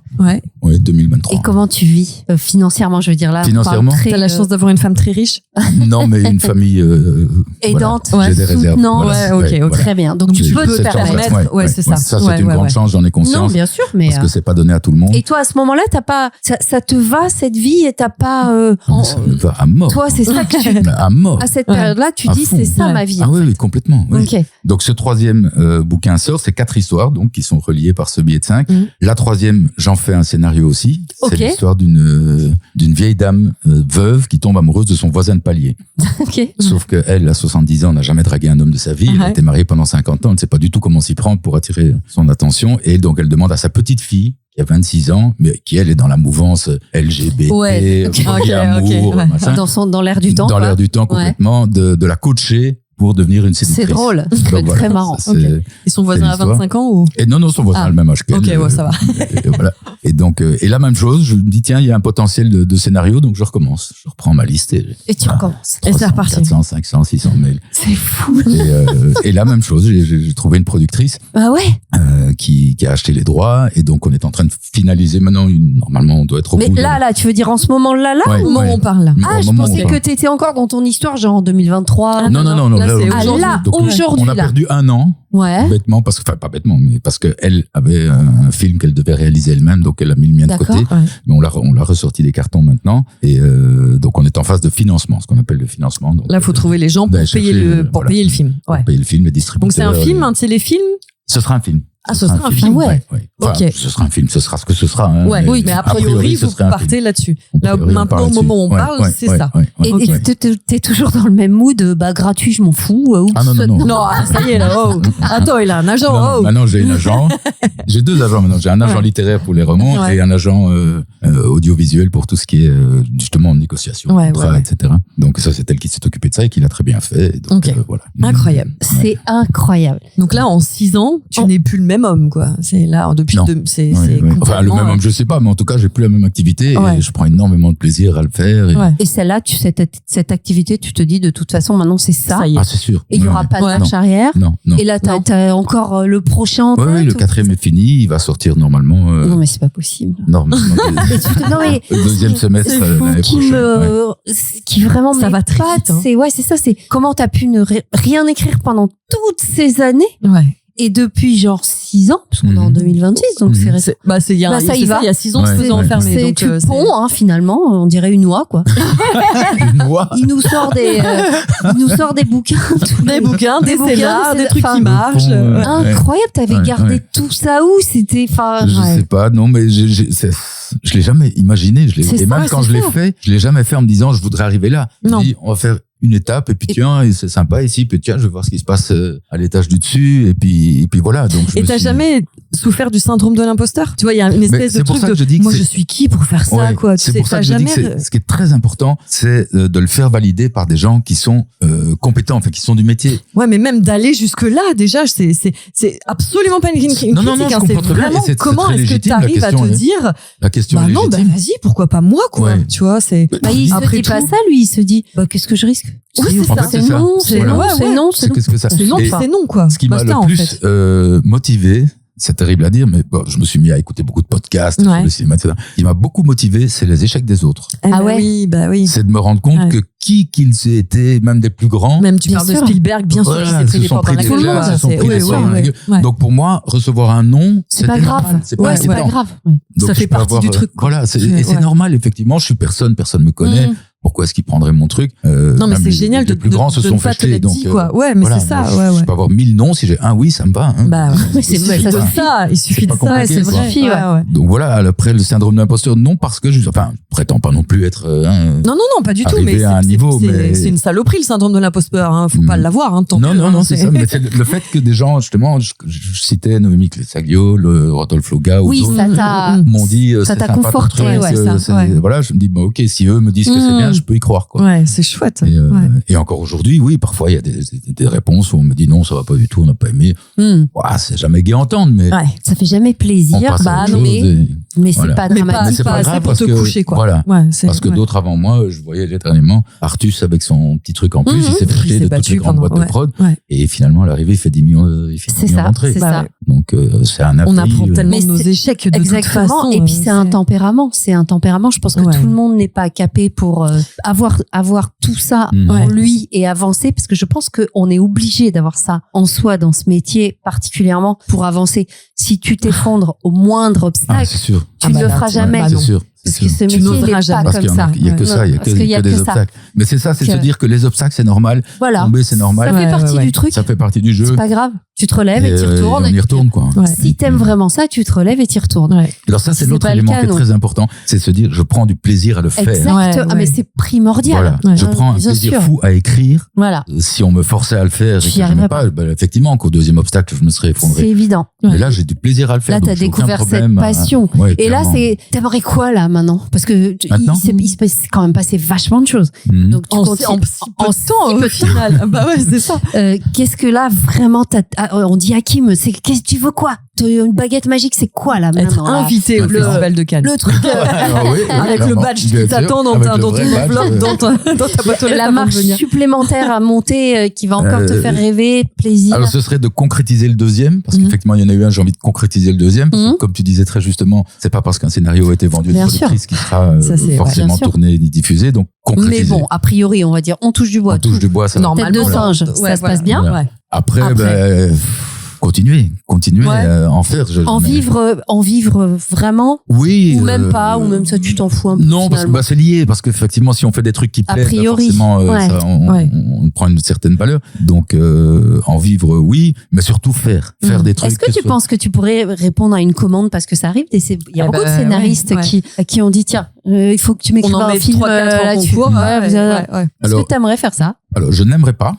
Oui, 2023. Et comment tu vis financièrement, je veux dire là? Financièrement, t'as la chance d'avoir une femme très riche? Non, mais une famille aidante, j'ai des réserves. Non, très bien. Donc tu peux te permettre. Ouais, c'est ça. Ça, c'est une grande chance, j'en ai conscience. Non, bien sûr, mais parce que c'est pas donné à tout le monde. Et toi, à ce moment-là, ça te va cette vie et t'as pas à mort. Toi, c'est ça que tu... À mort. À cette période-là, tu dis, c'est ça ma vie. Ah oui, complètement. Oui. Okay. Donc, ce troisième bouquin sort, c'est 4 histoires, donc, qui sont reliées par ce biais de 5. La troisième, j'en fais un scénario aussi. C'est l'histoire d'une vieille dame veuve qui tombe amoureuse de son voisin de palier. Sauf qu'elle, à 70 ans, n'a jamais dragué un homme de sa vie. Elle a été mariée pendant 50 ans. Elle ne sait pas du tout comment s'y prendre pour attirer son attention. Et donc, elle demande à sa petite fille, qui a 26 ans, mais qui, elle, est dans la mouvance LGBT, amour, machin. Dans l'air du temps. Dans l'air du temps, complètement, de la coacher pour devenir une séductrice. C'est drôle. C'est très marrant. Et son voisin a 25 ans ou? Et non, son voisin a le même âge qu'elle. Ok, ça va. Voilà. Et donc, et la même chose, je me dis, tiens, il y a un potentiel de scénario, donc je recommence. Je reprends ma liste et tu recommences. 300, et c'est reparti. 400, 500, 600 mails. C'est fou. Et la même chose, j'ai trouvé une productrice. Qui a acheté les droits, et donc on est en train de finaliser maintenant. Normalement, on doit être au bout. Mais là, tu veux dire en ce moment-là, au moment où on parle là. Ah, je pensais que t'étais encore dans ton histoire, genre en 2023. Non. Là, aujourd'hui, on a perdu un an. Bêtement, pas bêtement, mais parce qu'elle avait un film qu'elle devait réaliser elle-même, donc elle a mis le mien de côté. Mais on l'a ressorti des cartons maintenant. Et donc on est en phase de financement, ce qu'on appelle le financement. Donc, là, il faut trouver les gens pour payer le film. Pour payer le film, les distributeurs. Donc c'est un film, un téléfilm? Ce sera un film. Ah, ce sera un film, ouais. Enfin, ce sera un film, ce sera ce que ce sera. Hein, oui, mais a priori, vous partez là-dessus. Là, maintenant, au moment où on parle, c'est ça. Et t'es toujours dans le même mood, gratuit, je m'en fous. Non. Non, ça y est, là, Attends, il a un agent, Maintenant, j'ai un agent. J'ai 2 agents maintenant. J'ai un agent littéraire pour les romans et un agent audiovisuel pour tout ce qui est justement négociation, contrat, etc. Donc ça, c'est elle qui s'est occupée de ça et qui l'a très bien fait. Donc, voilà. Incroyable. C'est incroyable. Donc là, en 6 ans, tu n'es plus le même homme, quoi. C'est là, depuis c'est enfin, le même homme, je sais pas, mais en tout cas, j'ai plus la même activité et je prends énormément de plaisir à le faire. Et celle-là, cette activité, tu te dis de toute façon, maintenant, c'est ça. Ah, c'est sûr. Et il n'y aura pas de marche arrière. Non. Et là, t'as encore le prochain. Oui, le 4e est fini, il va sortir normalement. Non, mais c'est pas possible. Normalement. Le 2e semestre l'année prochaine. Qui vraiment ça va très vite. C'est ça, c'est comment t'as pu ne rien écrire pendant toutes ces années. Et depuis genre 6 ans, parce qu'on est en 2026, donc c'est récent. Il y a 6 ans, se faisait enfermer. C'est tu ponds, finalement, on dirait une oie, quoi. Une oie. Il nous sort des bouquins. Des bouquins, des scénars, des trucs qui marchent. Incroyable, t'avais gardé tout ça où? C'était, je sais pas, non, mais je l'ai jamais imaginé. Et même quand je l'ai fait, je l'ai jamais fait en me disant, je voudrais arriver là. Je dis, on va faire une étape, et puis tiens, c'est sympa ici, puis tiens, je vais voir ce qui se passe à l'étage du dessus, et puis voilà. Donc, et t'as jamais souffert du syndrome de l'imposteur? Tu vois, il y a une espèce de truc de, moi je suis qui pour faire ça, quoi. C'est pour ça que je dis que ce qui est très important, c'est de le faire valider par des gens qui sont compétents, enfin, qui sont du métier. Ouais, mais même d'aller jusque là, déjà, c'est absolument pas une critique. Non, je comprends très bien. Comment est-ce que t'arrives à te dire, la question est légitime. Non, vas-y, pourquoi pas moi, quoi. Tu vois, c'est, il se dit pas ça, lui, il se dit, qu'est-ce que je risque? Oui, c'est non, c'est non, c'est non, quoi. Ce qui m'a le plus motivé, c'est terrible à dire, mais je me suis mis à écouter beaucoup de podcasts sur le cinéma, etc. Ce qui m'a beaucoup motivé, c'est les échecs des autres. Oui. C'est de me rendre compte que qui qu'ils aient été, même des plus grands. Même tu parles de Spielberg, bien sûr, il s'est pris des portes dans la gueule. Donc pour moi, recevoir un non, c'est pas grave. C'est pas grave. Ça fait partie du truc. Voilà, et c'est normal, effectivement, je suis personne me connaît. Pourquoi est-ce qu'ils prendraient mon truc? Non, mais c'est génial de plus grands se sont fait jeter. Donc, quoi. Ouais, mais c'est ça. Je peux avoir 1000 noms. Si j'ai un oui, ça me va. Il suffit de ça. Il suffit de ça. C'est vrai. Donc voilà, après le syndrome de l'imposteur, non, parce que je prétends pas non plus être. Non, pas du tout. Mais c'est une saloperie, le syndrome de l'imposteur. Faut pas l'avoir. Non, c'est ça. Mais c'est le fait que des gens, justement, je citais Noémie Clessaglio, le Rodolphe Loga, ou d'autres, m'ont dit, ça t'a conforté. Voilà, je me dis, ok, si eux me disent que c'est bien, je peux y croire, quoi. Ouais, c'est chouette. Et encore aujourd'hui, oui, parfois il y a des réponses où on me dit non, ça va pas du tout, on n'a pas aimé. C'est jamais gai à entendre, mais ça fait jamais plaisir. Mais c'est pas dramatique. C'est pas grave, pour te coucher, quoi. Voilà. Parce que d'autres avant moi, je voyais dernièrement Artus avec son petit truc en plus, il s'est fait jeter de toutes les grandes boîtes de prod, et finalement à l'arrivée il fait 10 millions d'entrées. C'est ça. Donc c'est un appui. On apprend tellement de nos échecs de toute façon. Et puis c'est un tempérament. C'est un tempérament. Je pense que tout le monde n'est pas capé pour avoir tout ça en lui et avancer, parce que je pense qu'on est obligé d'avoir ça en soi dans ce métier particulièrement pour avancer. Si tu t'effondres au moindre obstacle, c'est sûr. Tu ne le feras jamais. C'est sûr. Parce que ce métier n'est pas comme ça. Il y a que ça, il y a que des obstacles. Mais c'est ça, c'est se dire que les obstacles, c'est normal. Voilà. Tomber, c'est normal. Ça fait partie du truc. Ça fait partie du jeu. C'est pas grave. Tu te relèves et tu retournes. On y retourne, quoi. Si t'aimes vraiment ça, tu te relèves et tu retournes. Alors ça, c'est l'autre élément qui est très important. C'est se dire, je prends du plaisir à le faire. Exactement. Ah, mais c'est primordial. Voilà. Je prends un plaisir fou à écrire. Voilà. Si on me forçait à le faire et que je n'aimais pas, effectivement, qu'au deuxième obstacle, je me serais effondré. C'est évident. Mais là, j'ai du plaisir à le faire. Là, t'as découvert cette passion. Et là, t'aimerais quoi, là, maintenant? Parce que il se passe quand même passé vachement de choses. Donc, tu continues. En si peu de final. Bah ouais, c'est ça. Qu'est-ce que là, vraiment, on dit à Kim, qu'est-ce que tu veux quoi? Une baguette magique, c'est quoi là maintenant? Être invité au Festival de Cannes. Le truc avec le badge qui t'attend dans ton enveloppe, dans ta boîte aux lettres. La marche supplémentaire à monter qui va encore te faire rêver, plaisir. Alors ce serait de concrétiser le deuxième, parce qu'effectivement il y en a eu un, j'ai envie de concrétiser le deuxième, parce que, comme tu disais très justement, c'est pas parce qu'un scénario a été vendu à une productrice qui sera forcément tourné ni diffusé, donc concrétiser. Mais bon, a priori, on va dire, on touche du bois. On touche du bois, ça normal. Tête de singe, ça se passe bien. Après, continuer à en faire. En vivre vraiment. Oui. Ou même pas, ou même ça, tu t'en fous un peu. Non, parce que c'est lié, parce qu'effectivement, si on fait des trucs qui plaisent, forcément, on prend une certaine valeur. Donc, en vivre, oui, mais surtout faire des trucs. Est-ce que tu penses que tu pourrais répondre à une commande, parce que ça arrive, il y a beaucoup de scénaristes qui ont dit, tiens, il faut que tu m'écrives un film là-dessus. Est-ce que tu aimerais faire ça? Alors, je n'aimerais pas.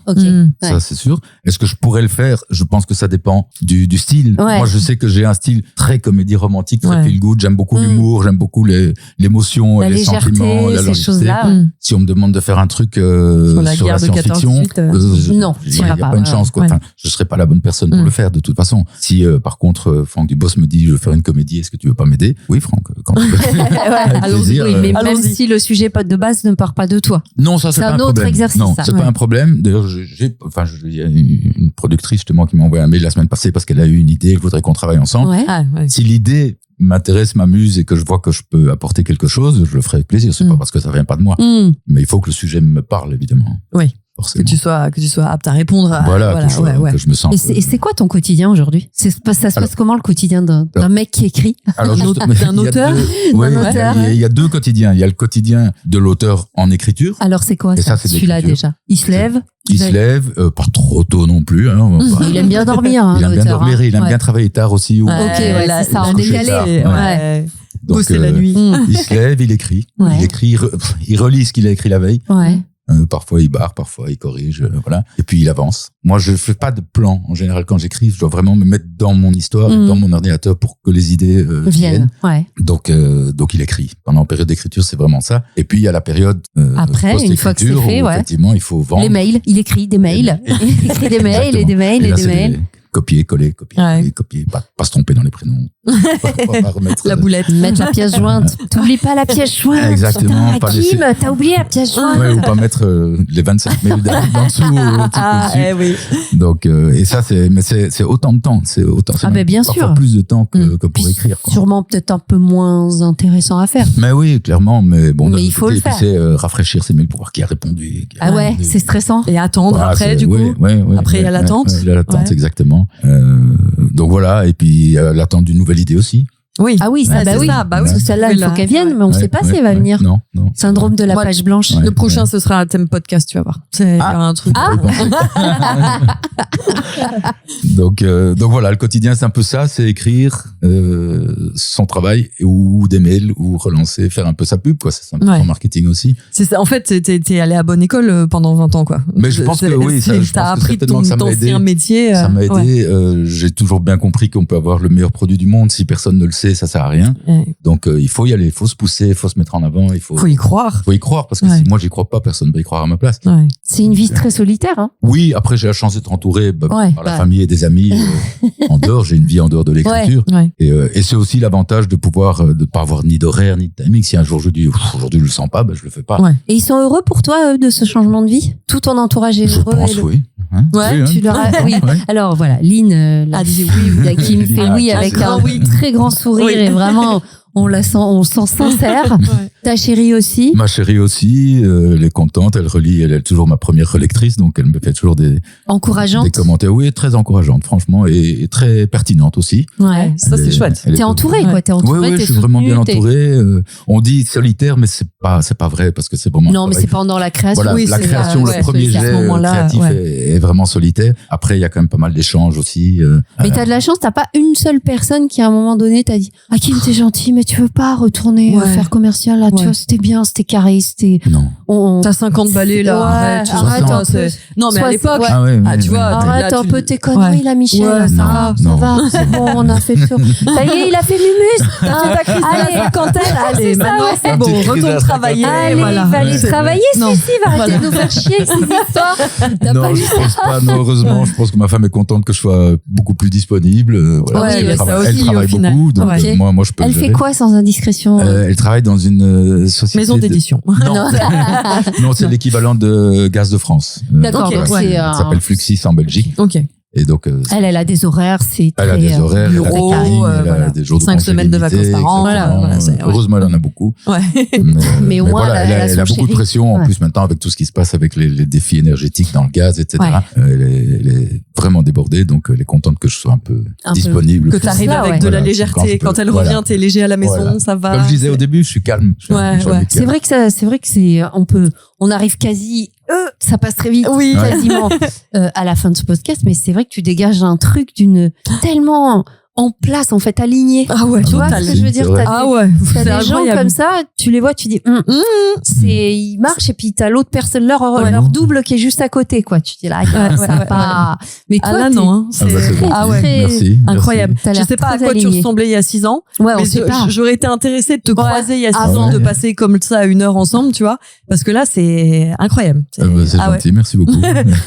Ça, c'est sûr. Est-ce que je pourrais le faire? Je pense que ça dépend du style. Moi, je sais que j'ai un style très comédie romantique, très feel good. J'aime beaucoup l'humour, j'aime beaucoup l'émotion, les sentiments, la légèreté. Si on me demande de faire un truc sur la science-fiction, non, il n'y a pas une chance, quoi. Enfin, je serais pas la bonne personne pour le faire, de toute façon. Si, par contre, Franck Dubos me dit, je veux faire une comédie, est-ce que tu veux pas m'aider? Oui, Franck, quand tu veux. Allons-y. Oui, mais même si le sujet de base ne part pas de toi. Non, ça, c'est pas un problème. C'est un autre exercice. Non, c'est pas un problème. D'ailleurs, il y a une productrice, justement, qui m'a envoyé un mail la semaine passée parce qu'elle a eu une idée, elle voudrait qu'on travaille ensemble. Si l'idée m'intéresse, m'amuse et que je vois que je peux apporter quelque chose, je le ferai avec plaisir. C'est pas parce que ça vient pas de moi. Mais il faut que le sujet me parle, évidemment. Oui. Que tu sois apte à répondre à, que je me sens. Et c'est quoi ton quotidien aujourd'hui? Ça se passe comment le quotidien d'un mec qui écrit? D'un auteur? Il y a deux quotidiens. Il y a le quotidien de l'auteur en écriture. Alors c'est quoi ça, celui-là déjà? Il se lève, pas trop tôt non plus. Il aime bien dormir. Il aime bien dormir et il aime bien travailler tard aussi. C'est ça, en décalé. Donc, c'est la nuit. Il se lève, il écrit. Il relit ce qu'il a écrit la veille. Parfois il barre, parfois il corrige, voilà. Et puis il avance. Moi, je fais pas de plan. En général, quand j'écris, je dois vraiment me mettre dans mon histoire, dans mon ordinateur pour que les idées viennent. Donc il écrit. Pendant la période d'écriture, c'est vraiment ça. Et puis il y a la période après, une fois que c'est fait, effectivement, il faut vendre. Les mails. Il écrit des mails. Il écrit des mails et des mails et des mails. Copier, coller, pas se tromper dans les prénoms. Pas remettre la boulette. Mettre la pièce jointe. T'oublies pas la pièce jointe. Exactement. Kim, t'as oublié la pièce jointe. Ou pas mettre les 25 000 en dessous. Oui. Donc, et ça, c'est autant de temps. C'est bien sûr. Plus de temps que pour écrire, quoi. Sûrement peut-être un peu moins intéressant à faire. Mais oui, clairement, mais bon. Mais il faut le faire. C'est rafraîchir ses mails pour voir qui a répondu. C'est stressant. Et attendre après, du coup. Après, il y a l'attente. Il y a l'attente, exactement. Donc voilà, et puis l'attente d'une nouvelle idée aussi. Oui. Ah oui, ça, parce que celle-là, il faut qu'elle vienne, mais on ne sait pas si elle va venir. Non. Syndrome de la page blanche. Le prochain, ce sera un thème podcast, tu vas voir. C'est un truc. Donc voilà, le quotidien, c'est un peu ça, c'est écrire son travail ou des mails ou relancer, faire un peu sa pub, quoi. C'est un peu son marketing aussi. C'est ça. En fait, t'es allé à bonne école pendant 20 ans, quoi. Mais je pense que oui, t'as appris ton ancien métier. Ça m'a aidé. J'ai toujours bien compris qu'on peut avoir le meilleur produit du monde. Si personne ne le sait, ça sert à rien. Donc il faut y aller, il faut se pousser, il faut se mettre en avant, il faut y croire. Faut y croire, parce que si moi j'y crois pas, personne ne va y croire à ma place. C'est une vie très solitaire, hein. Oui, après j'ai la chance d'être entouré par la famille et des amis en dehors. J'ai une vie en dehors de l'écriture. Et c'est aussi l'avantage de pouvoir de pas avoir ni d'horaire ni de timing. Si un jour je dis aujourd'hui je le sens pas, je le fais pas. Et ils sont heureux pour toi de ce changement de vie? Tout ton entourage est heureux? Je pense, oui. Hein. Ouais, tu leur as... oui. Alors voilà, Lynn, la fille qui me fait oui avec un très grand sourire et vraiment... On sent sincère. Ta chérie aussi. Ma chérie aussi, elle est contente, elle est toujours ma première relectrice, donc elle me fait toujours des commentaires. Oui, très encourageante, franchement, et très pertinente aussi. Ouais, ça c'est chouette. T'es entouré, quoi. T'es entouré. Oui, je suis vraiment bien entouré. On dit solitaire, mais c'est pas vrai parce que c'est vraiment. Non, mais c'est pendant la création. Voilà, la création, le premier jet créatif est vraiment solitaire. Après, il y a quand même pas mal d'échanges aussi. Mais t'as de la chance, t'as pas une seule personne qui à un moment donné t'a dit Hakim, t'es gentil, mais tu veux pas retourner faire commercial là, tu vois, c'était bien, c'était carré, c'était. Non. T'as 50 balais là. Arrête un peu. Non, mais à l'époque, tu vois, arrête un peu tes conneries là, Michel. Ça va, c'est bon, on a fait le tour. Ça y est, il a fait Mumus. T'as ta crise de la cinquantaine. Allez, maintenant c'est bon, retourne travailler. Allez, il va aller travailler, celui-ci va arrêter de nous faire chier avec ces histoires. Non, je pense pas. Non, heureusement, je pense que ma femme est contente que je sois beaucoup plus disponible. Elle travaille beaucoup, donc moi je peux. Elle fait quoi sans indiscrétion? Elle travaille dans une société. Maison d'édition. Non, c'est l'équivalent de Gaz de France. D'accord. Ça s'appelle Fluxis en Belgique. Ok. Et donc, elle a des horaires, c'est elle a des horaires, bureau, elle a des jours de 5 semaines de vacances par an. Heureusement, elle en a beaucoup. Mais au moins, elle a beaucoup de pression. En plus, maintenant, avec tout ce qui se passe avec les défis énergétiques dans le gaz, etc. Elle est vraiment débordée. Donc, elle est contente que je sois un peu disponible. Que tu arrives avec de la légèreté. Quand elle revient, t'es léger à la maison, ça va. Comme je disais au début, je suis calme. C'est vrai que on arrive quasi, ça passe très vite, quasiment, à la fin de ce podcast, mais c'est vrai que tu dégages un truc tellement en place, en fait, aligné. Ah ouais, tu vois ce que je veux dire? T'as des gens comme ça, tu les vois, tu dis, ils marchent et puis t'as l'autre personne, leur double qui est juste à côté, quoi. Tu dis là, ça va pas. Mais toi, là, non, c'est bon. Merci. Incroyable. Je sais pas à quoi tu ressemblais il y a 6 ans. Ouais, on sait pas. J'aurais été intéressée de te croiser il y a 6 ans, de passer comme ça 1 heure ensemble, tu vois. Parce que là, c'est incroyable. C'est gentil, merci beaucoup.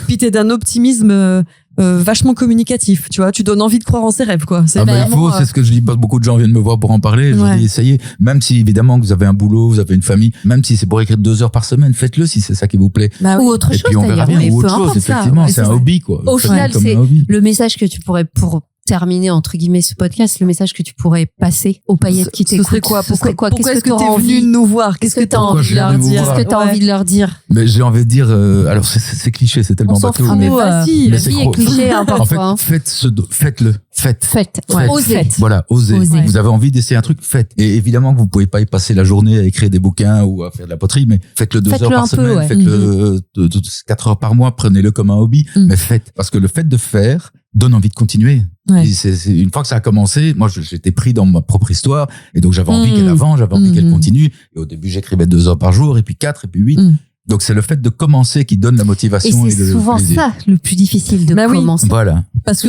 Puis t'es d'un optimisme vachement communicatif, tu vois, tu donnes envie de croire en ses rêves, quoi. C'est ce que je dis, beaucoup de gens viennent me voir pour en parler, je dis essayez, même si évidemment que vous avez un boulot, vous avez une famille, même si c'est pour écrire 2 heures par semaine, faites-le si c'est ça qui vous plaît. Ou autre chose, et puis on verra bien, ou autre chose, effectivement, c'est un hobby, quoi. Au final, c'est le message que tu pourrais, pour terminer entre guillemets ce podcast, le message que tu pourrais passer aux paillettes qui t'écoutent. Ce serait quoi? Pourquoi est-ce que t'es venu nous voir? Qu'est-ce que t'as envie de leur dire? Qu'est-ce que t'as envie de leur dire? Mais j'ai envie de dire, alors c'est cliché, c'est tellement bateau. Mais vas-y, la vie est cliché, hein, parfois. En fait, faites-le. Faites. Osez. Voilà, osez. Vous avez envie d'essayer un truc, faites. Et évidemment que vous pouvez pas y passer la journée à écrire des bouquins ou à faire de la poterie, mais faites-le 2 heures par semaine, faites-le 4 heures par mois, prenez-le comme un hobby, mais faites. Parce que le fait de faire donne envie de continuer. C'est une fois que ça a commencé, moi j'étais pris dans ma propre histoire et donc j'avais envie qu'elle avance, j'avais envie qu'elle continue. Et au début j'écrivais 2 heures par jour et puis 4 et puis 8. Donc c'est le fait de commencer qui donne la motivation. Et c'est souvent ça le plus difficile de commencer. Voilà. Parce que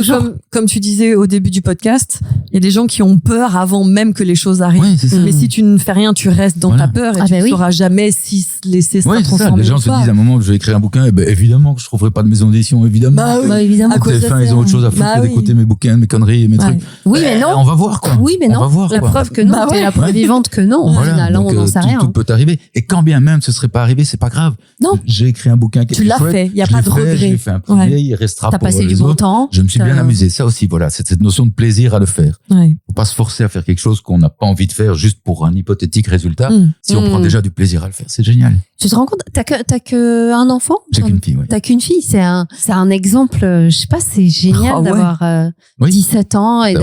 comme tu disais au début du podcast, il y a des gens qui ont peur avant même que les choses arrivent. Oui, c'est ça. Mais si tu ne fais rien, tu restes dans ta peur et tu ne sauras jamais si laisser ça transformer. Les gens se disent à un moment, je vais écrire un bouquin, et ben évidemment que je trouverai pas de maison d'édition, évidemment. Évidemment. À côté de fin, ils ont autre chose à foutre que d'écouter mes bouquins, mes conneries et mes trucs. Oui, mais non. On va voir, quoi. Oui, mais non. On va voir, la preuve que non. T'es la preuve vivante que non. Au final, on n'en sait rien. Tout peut arriver. Et quand bien même ce serait pas arrivé, c'est pas grave. Non. J'ai écrit un bouquin qui tu l'as fait, il y a pas de regret. Je l'ai fait imprimer, il restera pour les autres. T'as passé du bon temps. Je me suis bien amusé. Ça aussi, voilà, c'est cette notion de plaisir à le faire. Faut pas se forcer à faire quelque chose qu'on n'a pas envie de faire juste pour un hypothétique résultat. Si on prend déjà du plaisir à le faire, c'est génial. Tu te rends compte, t'as que un enfant? J'ai qu'une fille, T'as qu'une fille, c'est un exemple, je sais pas, c'est génial d'avoir 17 ans et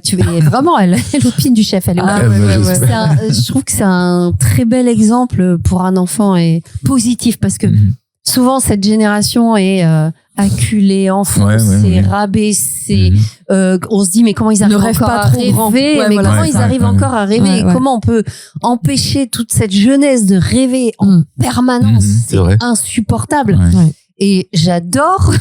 tu es vraiment l'opine du chef, elle est je trouve que c'est un très bel exemple pour un enfant et positif parce que souvent cette génération est acculée, enfoncée, rabaissée. On se dit mais comment ils arrivent encore à rêver? Comment ils arrivent encore à rêver? Comment on peut empêcher toute cette jeunesse de rêver en permanence? C'est insupportable. Et j'adore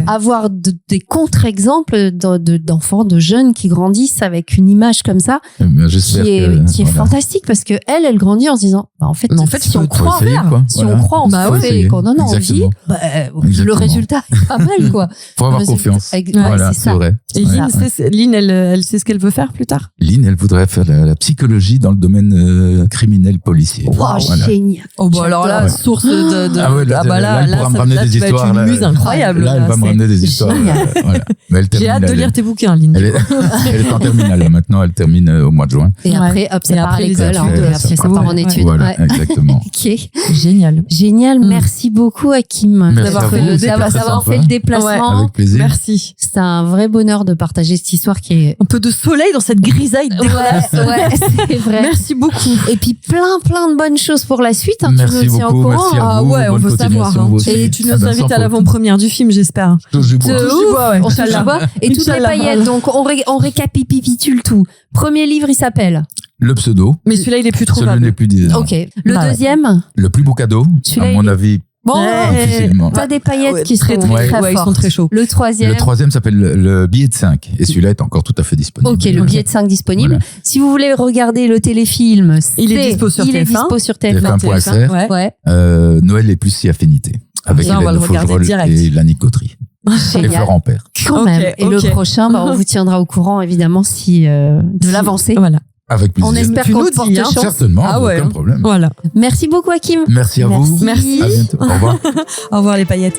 avoir des contre-exemples d'enfants, de jeunes qui grandissent avec une image comme ça, qui est fantastique parce que elle grandit en se disant En fait, si on croit si on croit en ce fait et qu'on en a envie, le résultat est pas mal, quoi. Faut avoir confiance. Voilà, c'est vrai. Et Lynn, elle sait ce qu'elle veut faire plus tard. Lynn, elle voudrait faire la psychologie dans le domaine criminel policier. Wow, génial. Oh, bah alors là, source de. Ah ouais, là, elle pourra me ramener des histoires. Une muse incroyable. Là, elle va me ramener des histoires. J'ai hâte de lire tes bouquins, Lynn. Elle est en terminale, maintenant, elle termine au mois de juin. Et après, hop, ça part à l'école. Après, ça part en études. Voilà, exactement. Ok. Génial. Merci beaucoup, Hakim, d'avoir fait le déplacement. Avec plaisir. Merci. C'est un vrai bonheur de partager cette histoire qui est un peu de soleil dans cette grisaille dégueulasse. Ouais, c'est vrai. Merci beaucoup. Et puis plein de bonnes choses pour la suite. Merci tu nous tiens beaucoup. au courant. Merci à vous. On veut savoir. Et tu nous invites à l'avant-première du film, j'espère. Touche du bois. On touche du bois. Et toutes les paillettes. Donc on récapitule tout. Premier livre, il s'appelle Le Pseudo. Mais celui-là, il est plus trouvable. Celui-là n'est plus dit. Ok. Le deuxième. Le plus beau cadeau, à mon avis. Bon, t'as des paillettes qui sont très fortes. Ils sont très chauds. Le troisième. Le troisième s'appelle le billet de 5. Et celui-là est encore tout à fait disponible. Ok, le billet de 5 disponible. Voilà. Si vous voulez regarder le téléfilm, il est dispo sur TF1. TF1.fr. Ouais. Noël n'est plus si affinité. Avec Hélène Faugerolles et Lanny Cautery. Et Florent Père. Quand même. Et le prochain, on vous tiendra au courant, évidemment, de l'avancée. Voilà. Avec plaisir. On espère qu'on te porte chance. Certainement, aucun problème. Voilà. Merci beaucoup, Hakim. Merci à vous. Merci. À bientôt. Au revoir. Au revoir, les paillettes.